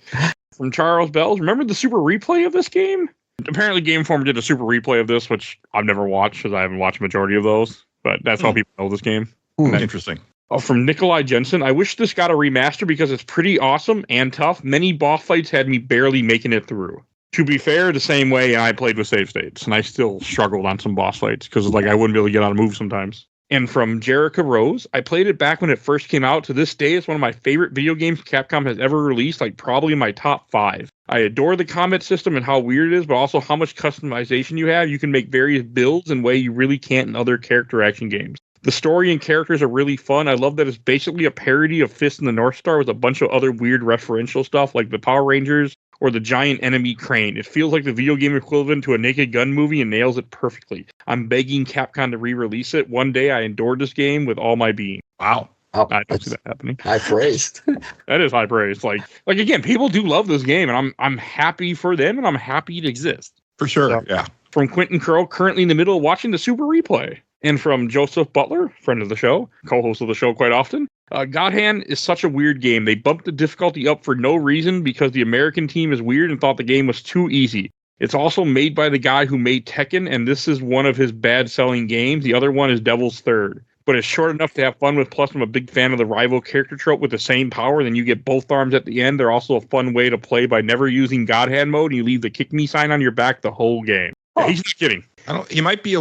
Speaker 2: From Charles Bells, remember the super replay of this game? Apparently Game Informer did a super replay of this, which I've never watched because I haven't watched the majority of those. But that's how people know this game.
Speaker 4: Interesting.
Speaker 2: From Nikolai Jensen, I wish this got a remaster because it's pretty awesome and tough. Many boss fights had me barely making it through. To be fair, the same way I played with save states, and I still struggled on some boss fights because like I wouldn't be able to get on a move sometimes. And from Jerica Rose, I played it back when it first came out. To this day, it's one of my favorite video games Capcom has ever released, like probably my top 5. I adore the combat system and how weird it is, but also how much customization you have. You can make various builds in a way you really can't in other character action games. The story and characters are really fun. I love that it's basically a parody of Fist and the North Star with a bunch of other weird referential stuff like the Power Rangers or the giant enemy crane. It feels like the video game equivalent to a Naked Gun movie and nails it perfectly. I'm begging Capcom to re-release it. One day I adored this game with all my being.
Speaker 4: Wow.
Speaker 3: Oh,
Speaker 2: I don't see that happening.
Speaker 3: High praise.
Speaker 2: That is high praise. Like again, people do love this game, and I'm happy for them, and I'm happy it exists.
Speaker 4: For sure,
Speaker 2: So,
Speaker 4: yeah.
Speaker 2: From Quentin Crow, currently in the middle of watching the Super Replay. And from Joseph Butler, friend of the show, co-host of the show quite often. GodHand is such a weird game. They bumped the difficulty up for no reason because the American team is weird and thought the game was too easy. It's also made by the guy who made Tekken, and this is one of his bad-selling games. The other one is Devil's Third. But it's short enough to have fun with, plus I'm a big fan of the rival character trope with the same power, then you get both arms at the end. They're also a fun way to play by never using GodHand mode, and you leave the kick me sign on your back the whole game.
Speaker 3: Oh.
Speaker 2: He's just kidding.
Speaker 4: He might be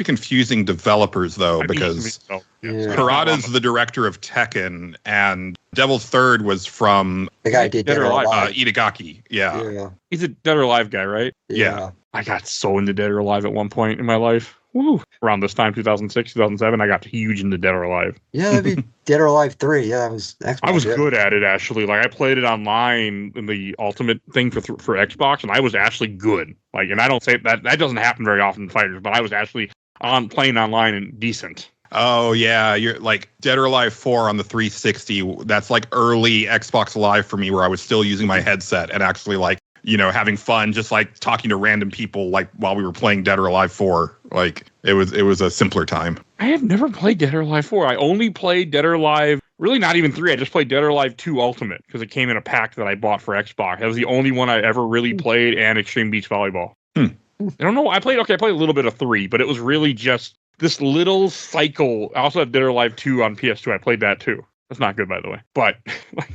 Speaker 4: confusing developers though, because Harada's the director of Tekken, and Devil's Third was from
Speaker 3: the guy did Dead or Alive.
Speaker 4: Itagaki. Yeah.
Speaker 2: He's a Dead or Alive guy, right?
Speaker 4: Yeah.
Speaker 2: I got so into Dead or Alive at one point in my life. Woo. Around this time, 2006, 2007, I got huge into Dead or Alive.
Speaker 3: Yeah, that'd be Dead or Alive 3. Yeah, that was Xbox.
Speaker 2: I was good at it, actually. Like, I played it online in the Ultimate thing for Xbox, and I was actually good. Like, and I don't say that doesn't happen very often in fighters, but I was actually playing online and decent.
Speaker 4: Oh, yeah. You're like Dead or Alive 4 on the 360. That's like early Xbox Live for me, where I was still using my headset and actually like, having fun, just like talking to random people, like while we were playing Dead or Alive 4. Like it was a simpler time.
Speaker 2: I have never played Dead or Alive 4. I only played Dead or Alive, really not even 3. I just played Dead or Alive 2 Ultimate because it came in a pack that I bought for Xbox. That was the only one I ever really played, and Extreme Beach Volleyball. I don't know. I played a little bit of 3, but it was really just this little cycle. I also have Dead or Alive 2 on PS2. I played that too. That's not good, by the way. But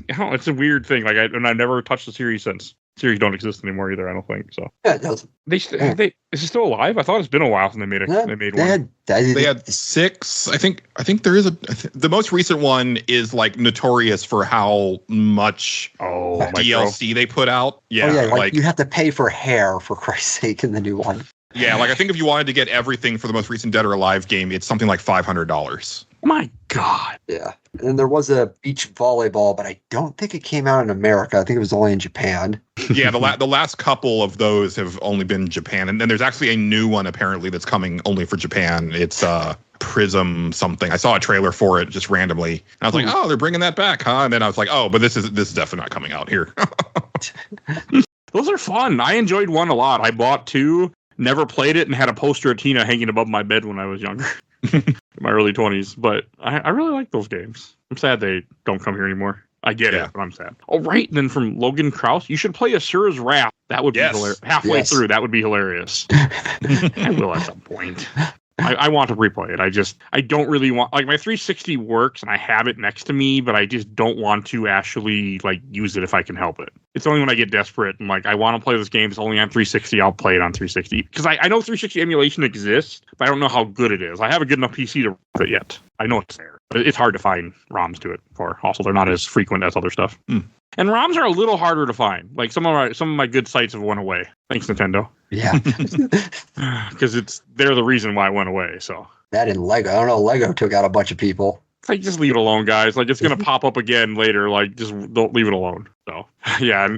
Speaker 2: it's a weird thing. Like I've never touched the series since. Series don't exist anymore either. I don't think so.
Speaker 3: Yeah, it doesn't.
Speaker 2: Is it still alive? I thought it's been a while since they made one.
Speaker 4: They had 6. I think there is the most recent one is like notorious for how much DLC they put out. Yeah,
Speaker 3: like you have to pay for hair, for Christ's sake, in the new one.
Speaker 4: Yeah, like I think if you wanted to get everything for the most recent Dead or Alive game, it's something like $500.
Speaker 2: My God.
Speaker 3: Yeah. And there was a beach volleyball, but I don't think it came out in America. I think it was only in Japan.
Speaker 4: Yeah, the last couple of those have only been Japan. And then there's actually a new one apparently that's coming only for Japan. It's Prism something. I saw a trailer for it just randomly. And I was like, oh, they're bringing that back, huh? And then I was like, oh, but this is definitely not coming out here.
Speaker 2: Those are fun. I enjoyed 1 a lot. I bought 2, never played it, and had a poster of Tina hanging above my bed when I was younger. In my early 20s, but I really like those games. I'm sad they don't come here anymore. I get it, but I'm sad. Oh, right. And then from Logan Krause, you should play Asura's Wrath. That would be hilarious. Halfway through, that would be hilarious. I will at some point. I want to replay it. I don't really want, like, my 360 works and I have it next to me, but I just don't want to actually like use it if I can help it. It's only when I get desperate and like I want to play this game. It's only on 360. I'll play it on 360 because I know 360 emulation exists, but I don't know how good it is. I have a good enough PC to run it yet. I know it's there, but it's hard to find ROMs to it for. Also, they're not as frequent as other stuff. And ROMs are a little harder to find. Like some of my good sites have went away. Thanks, Nintendo.
Speaker 3: Yeah.
Speaker 2: Because they're the reason why it went away. So
Speaker 3: that and Lego. I don't know. Lego took out a bunch of people.
Speaker 2: Like, just leave it alone, guys. Like, it's gonna pop up again later. Like, just don't leave it alone. So yeah. I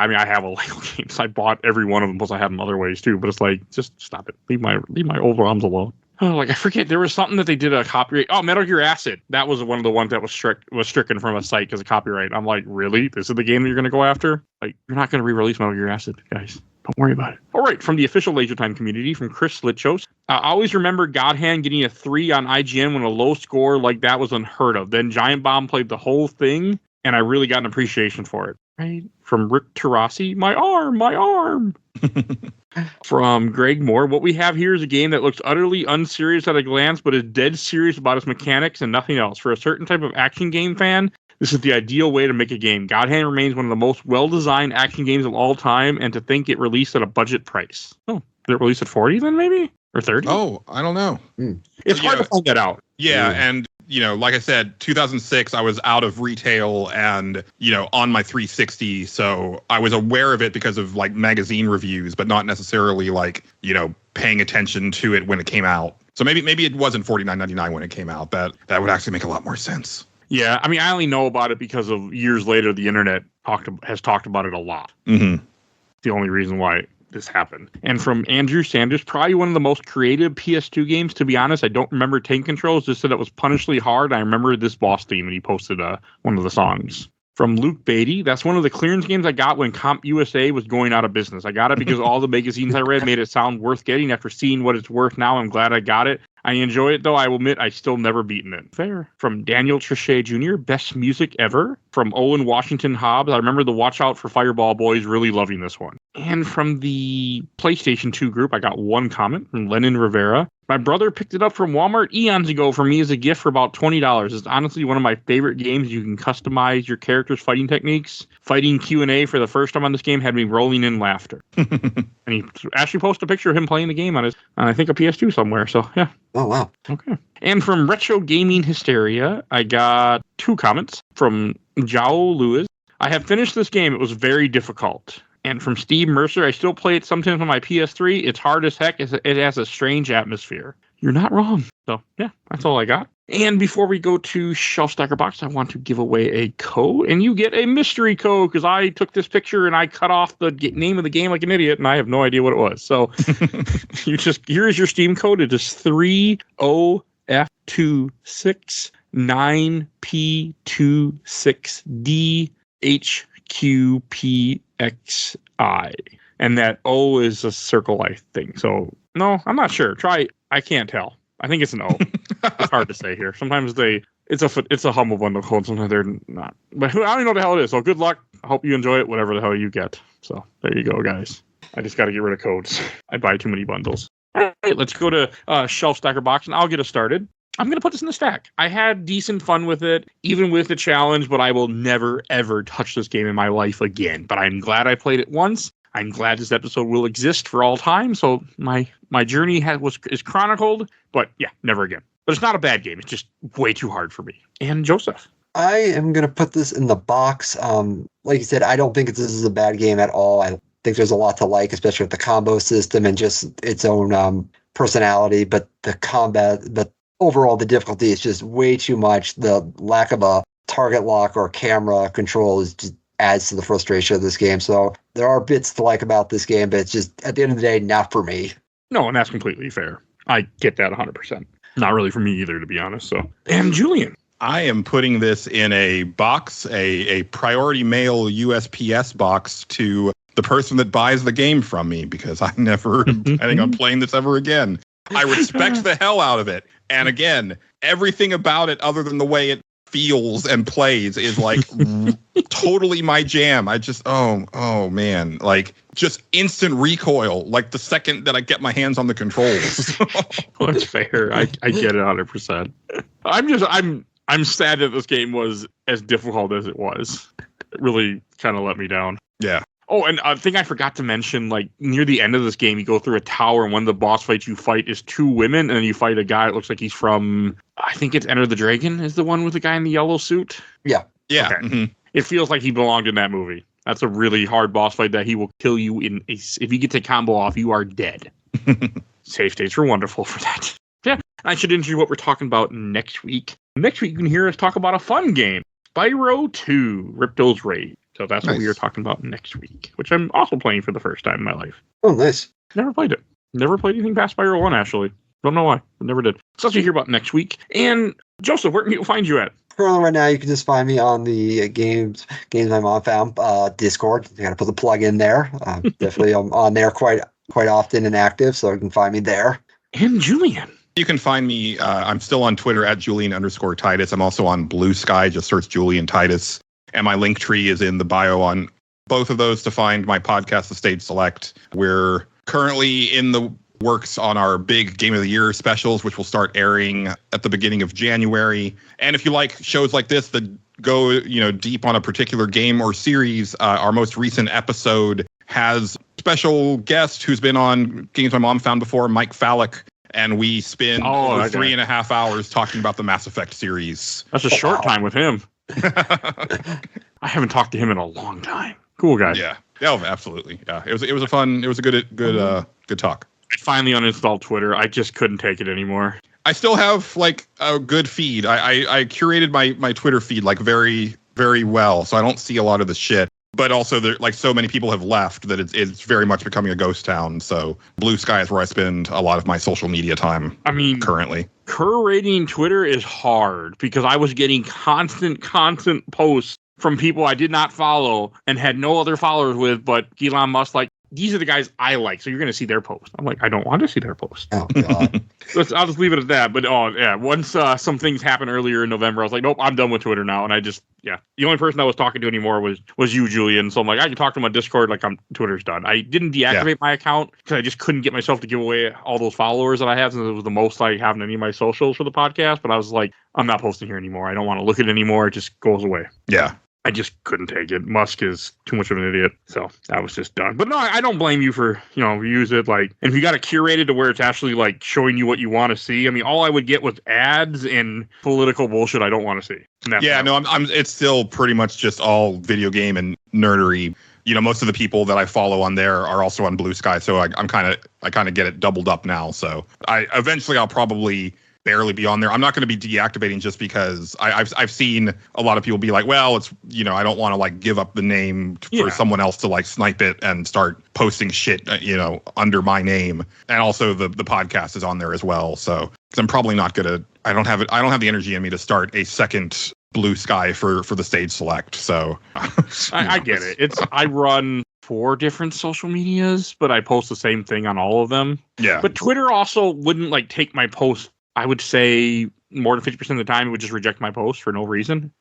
Speaker 2: mean, I have a Lego games. I bought every one of them. Plus, I have them other ways too. But it's like, just stop it. Leave my old ROMs alone. Oh, like I forget, there was something that they did a copyright. Oh, Metal Gear Acid. That was one of the ones that was stricken from a site because of copyright. I'm like, really? This is the game that you're going to go after? Like, you're not going to re-release Metal Gear Acid, guys. Don't worry about it. All right, from the official Laser Time community, from Chris Slitchos. I always remember GodHand getting a 3 on IGN when a low score like that was unheard of. Then Giant Bomb played the whole thing, and I really got an appreciation for it. Right? From Rick Terasi, my arm. From Greg Moore, what we have here is a game that looks utterly unserious at a glance, but is dead serious about its mechanics and nothing else. For a certain type of action game fan, this is the ideal way to make a game. GodHand remains one of the most well-designed action games of all time, and to think it released at a budget price. Oh, did it release at 40 then, maybe? Or 30?
Speaker 4: Oh, I don't know.
Speaker 2: It's hard to find that out.
Speaker 4: Yeah, and like I said, 2006, I was out of retail and, on my 360. So I was aware of it because of like magazine reviews, but not necessarily like, paying attention to it when it came out. So maybe it wasn't $49.99 when it came out. That would actually make a lot more sense.
Speaker 2: Yeah, I mean, I only know about it because of years later, the internet has talked about it a lot.
Speaker 4: Mm-hmm.
Speaker 2: The only reason why this happen. And from Andrew Sanders, probably one of the most creative PS2 games, to be honest. I don't remember tank controls, just said it was punishingly hard. I remember this boss theme, and he posted one of the songs. From Luke Beatty, that's one of the clearance games I got when Comp USA was going out of business. I got it because all the magazines I read made it sound worth getting. After seeing what it's worth now, I'm glad I got it. I enjoy it, though. I will admit I still never beaten it. Fair. From Daniel Trichet Jr., best music ever. From Owen Washington Hobbs, I remember the Watch Out for Fireball boys really loving this one. And from the PlayStation 2 group, I got one comment from Lennon Rivera. My brother picked it up from Walmart eons ago for me as a gift for about $20. It's honestly one of my favorite games. You can customize your character's fighting techniques. Fighting Q&A for the first time on this game had me rolling in laughter. And he actually posted a picture of him playing the game on I think, a PS2 somewhere. So, yeah.
Speaker 3: Oh, wow.
Speaker 2: Okay. And from Retro Gaming Hysteria, I got two comments from Joao Lewis. I have finished this game. It was very difficult. And from Steve Mercer, I still play it sometimes on my PS3. It's hard as heck. It has a strange atmosphere. You're not wrong. So, yeah, that's all I got. And before we go to Shelf Stacker Box, I want to give away a code. And you get a mystery code because I took this picture and I cut off the name of the game like an idiot, and I have no idea what it was. So, here's your Steam code. It is 30F26D9P26DHQPXI. And that O is a circle, I think. So, no, I'm not sure. I can't tell. I think it's an O. It's hard to say here. Sometimes it's a humble bundle code. Sometimes they're not. But I don't even know what the hell it is. So good luck. I hope you enjoy it, whatever the hell you get. So there you go, guys. I just got to get rid of codes. I buy too many bundles. All right, let's go to Shelf Stacker Box, and I'll get us started. I'm going to put this in the stack. I had decent fun with it, even with the challenge, but I will never, ever touch this game in my life again. But I'm glad I played it once. I'm glad this episode will exist for all time. So my journey is chronicled, but yeah, never again. But it's not a bad game. It's just way too hard for me. And Joseph.
Speaker 3: I am going to put this in the box. Like you said, I don't think this is a bad game at all. I think there's a lot to like, especially with the combo system and just its own personality. But the combat, but overall, the difficulty is just way too much. The lack of a target lock or camera control just adds to the frustration of this game. So there are bits to like about this game, but it's just, at the end of the day, not for me.
Speaker 2: No, and that's completely fair. I get that 100%. Not really for me either, to be honest. So, and Julian.
Speaker 4: I am putting this in a box, a priority mail USPS box to the person that buys the game from me, because I never am planning on playing this ever again. I respect the hell out of it. And again, everything about it other than the way it feels and plays is like totally my jam. I just, oh man, like just instant recoil, like the second that I get my hands on the controls.
Speaker 2: Well, that's fair. I get it 100%. I'm sad that this game was as difficult as it was. It really kind of let me down.
Speaker 4: Yeah.
Speaker 2: Oh, and a thing I forgot to mention, like, near the end of this game, you go through a tower, and one of the boss fights you fight is two women, and then you fight a guy that looks like he's from, I think it's Enter the Dragon is the one with the guy in the yellow suit.
Speaker 3: Yeah.
Speaker 4: Yeah.
Speaker 2: Okay.
Speaker 4: Mm-hmm.
Speaker 2: It feels like he belonged in that movie. That's a really hard boss fight that he will kill you if you get the combo off, you are dead. Save states are wonderful for that. Yeah, I should introduce what we're talking about next week. Next week, you can hear us talk about a fun game, Spyro 2, Ripto's Raid. So that's what we are talking about next week, which I'm also playing for the first time in my life.
Speaker 3: Oh, nice.
Speaker 2: Never played it. Never played anything past Spyro 1, actually. Don't know why. I never did. So that's what you hear about next week. And Joseph, where can people find you at?
Speaker 3: Currently, right now, you can just find me on the games my mom found Discord. You got to put the plug in there. Definitely, I'm on there quite often and active, so you can find me there.
Speaker 2: And Julian.
Speaker 4: You can find me. I'm still on Twitter at Julian_Titus. I'm also on Blue Sky. Just search Julian Titus. And my link tree is in the bio on both of those to find my podcast, The Stage Select. We're currently in the works on our big Game of the Year specials, which will start airing at the beginning of January. And if you like shows like this that go, deep on a particular game or series, our most recent episode has special guest who's been on Games My Mom Found before, Mike Fallick. And we spend 3.5 hours talking about the Mass Effect series.
Speaker 2: That's a short time with him. I haven't talked to him in a long time. Cool guy.
Speaker 4: Yeah. Oh, absolutely. Yeah. It was a good talk.
Speaker 2: I finally uninstalled Twitter. I just couldn't take it anymore.
Speaker 4: I still have like a good feed. I curated my Twitter feed like very, very well, so I don't see a lot of the shit. But also, there, like, so many people have left that it's very much becoming a ghost town. So Blue Sky is where I spend a lot of my social media time.
Speaker 2: I mean,
Speaker 4: currently,
Speaker 2: curating Twitter is hard because I was getting constant posts from people I did not follow and had no other followers with, but Elon Musk, like, these are the guys I like, so you're going to see their post. I'm like, I don't want to see their post.
Speaker 3: Oh, God.
Speaker 2: I'll just leave it at that. But, once some things happened earlier in November, I was like, nope, I'm done with Twitter now. And I just, the only person I was talking to anymore was you, Julian. So I'm like, I can talk to him on Discord, like, Twitter's done. I didn't deactivate my account because I just couldn't get myself to give away all those followers that I have, since it was the most I have in any of my socials for the podcast. But I was like, I'm not posting here anymore. I don't want to look at it anymore. It just goes away.
Speaker 4: Yeah.
Speaker 2: I just couldn't take it. Musk is too much of an idiot. So I was just done. But no, I don't blame you for, use it. Like, and if you got it curated to where it's actually like showing you what you want to see. I mean, all I would get was ads and political bullshit I don't want to see.
Speaker 4: Yeah, no, it's still pretty much just all video game and nerdery. Most of the people that I follow on there are also on Blue Sky. So I kind of get it doubled up now. So I'll probably barely be on there. I'm not going to be deactivating just because I've seen a lot of people be like, well, it's, I don't want to like give up the name for someone else to like snipe it and start posting shit, under my name. And also the podcast is on there as well. So I'm probably not going to, I don't have the energy in me to start a second Blue Sky for the stage select. So
Speaker 2: I get it. I run 4 different social medias, but I post the same thing on all of them.
Speaker 4: Yeah.
Speaker 2: But Twitter also wouldn't like take my post. I would say more than 50% of the time, it would just reject my post for no reason.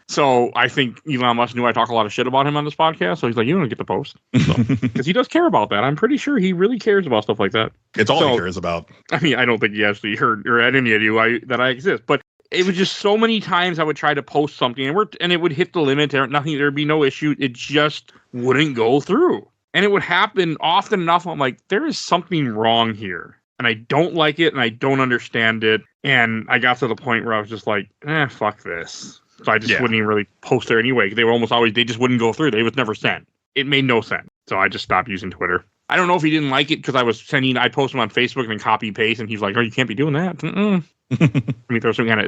Speaker 2: So I think Elon Musk knew I talk a lot of shit about him on this podcast. So he's like, you don't get the post. Because he does care about that. I'm pretty sure he really cares about stuff like that.
Speaker 4: It's all he cares about.
Speaker 2: I mean, I don't think he actually heard or had any idea that I exist. But it was just so many times I would try to post something and it would hit the limit. There'd be no issue. It just wouldn't go through. And it would happen often enough. I'm like, there is something wrong here. And I don't like it, and I don't understand it. And I got to the point where I was just like, fuck this. So I just wouldn't even really post there anyway. They were almost always, they just wouldn't go through. They was never sent. It made no sense. So I just stopped using Twitter. I don't know if he didn't like it because I post him on Facebook and then copy paste, and he's like, oh, you can't be doing that. I mean,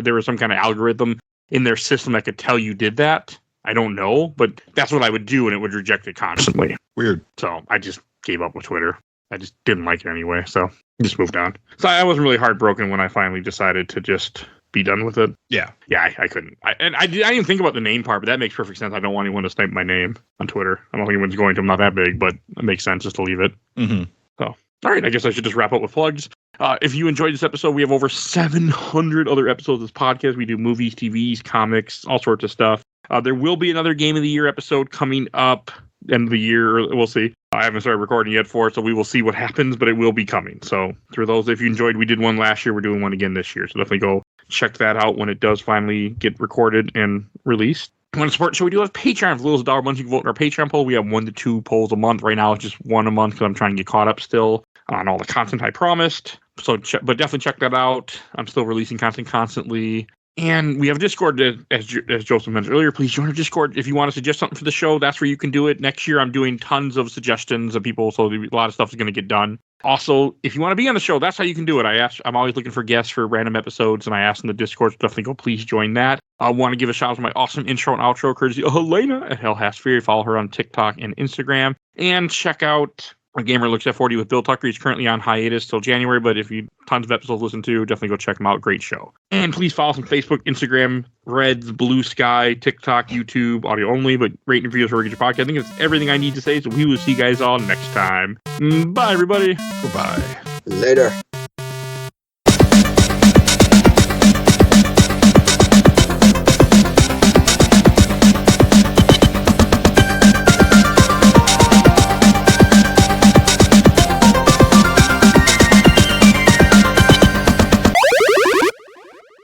Speaker 2: there was some kind of algorithm in their system that could tell you did that. I don't know, but that's what I would do, and it would reject it constantly.
Speaker 4: Weird.
Speaker 2: So I just gave up with Twitter. I just didn't like it anyway, so just moved on. So I wasn't really heartbroken when I finally decided to just be done with it.
Speaker 4: Yeah.
Speaker 2: Yeah, I couldn't. I didn't even think about the name part, but that makes perfect sense. I don't want anyone to snipe my name on Twitter. I don't think anyone's going to. I'm not that big, but it makes sense just to leave it.
Speaker 4: Mm-hmm.
Speaker 2: So, all right, I guess I should just wrap up with plugs. If you enjoyed this episode, we have over 700 other episodes of this podcast. We do movies, TVs, comics, all sorts of stuff. There will be another Game of the Year episode coming up. End of the year, we'll see. I haven't started recording yet for it, so we will see what happens, but it will be coming. So through those, if you enjoyed, we did one last year, we're doing one again this year. So definitely go check that out when it does finally get recorded and released. Want to support the show? We do have Patreon. For little as $1 a month, you can vote in our Patreon poll. We have 1 to 2 polls a month. Right now, it's just 1 a month because I'm trying to get caught up still on all the content I promised. So, but definitely check that out. I'm still releasing content constantly. And we have Discord, as Joseph mentioned earlier. Please join our Discord. If you want to suggest something for the show, that's where you can do it. Next year, I'm doing tons of suggestions of people, so a lot of stuff is going to get done. Also, if you want to be on the show, that's how you can do it. I'm always looking for guests for random episodes, and I ask in the Discord, so definitely go please join that. I want to give a shout out to my awesome intro and outro, courtesy of Helena at Hell Has Fury. Follow her on TikTok and Instagram. And check out A Gamer Looks at 40 with Bill Tucker. He's currently on hiatus till January, but if you tons of episodes to listen to, definitely go check him out. Great show. And please follow us on Facebook, Instagram, Reds, Blue Sky, TikTok, YouTube, audio only, but rate and review us wherever you get your podcast. I think that's everything I need to say, so we will see you guys all next time. Bye, everybody.
Speaker 4: Goodbye.
Speaker 3: Later.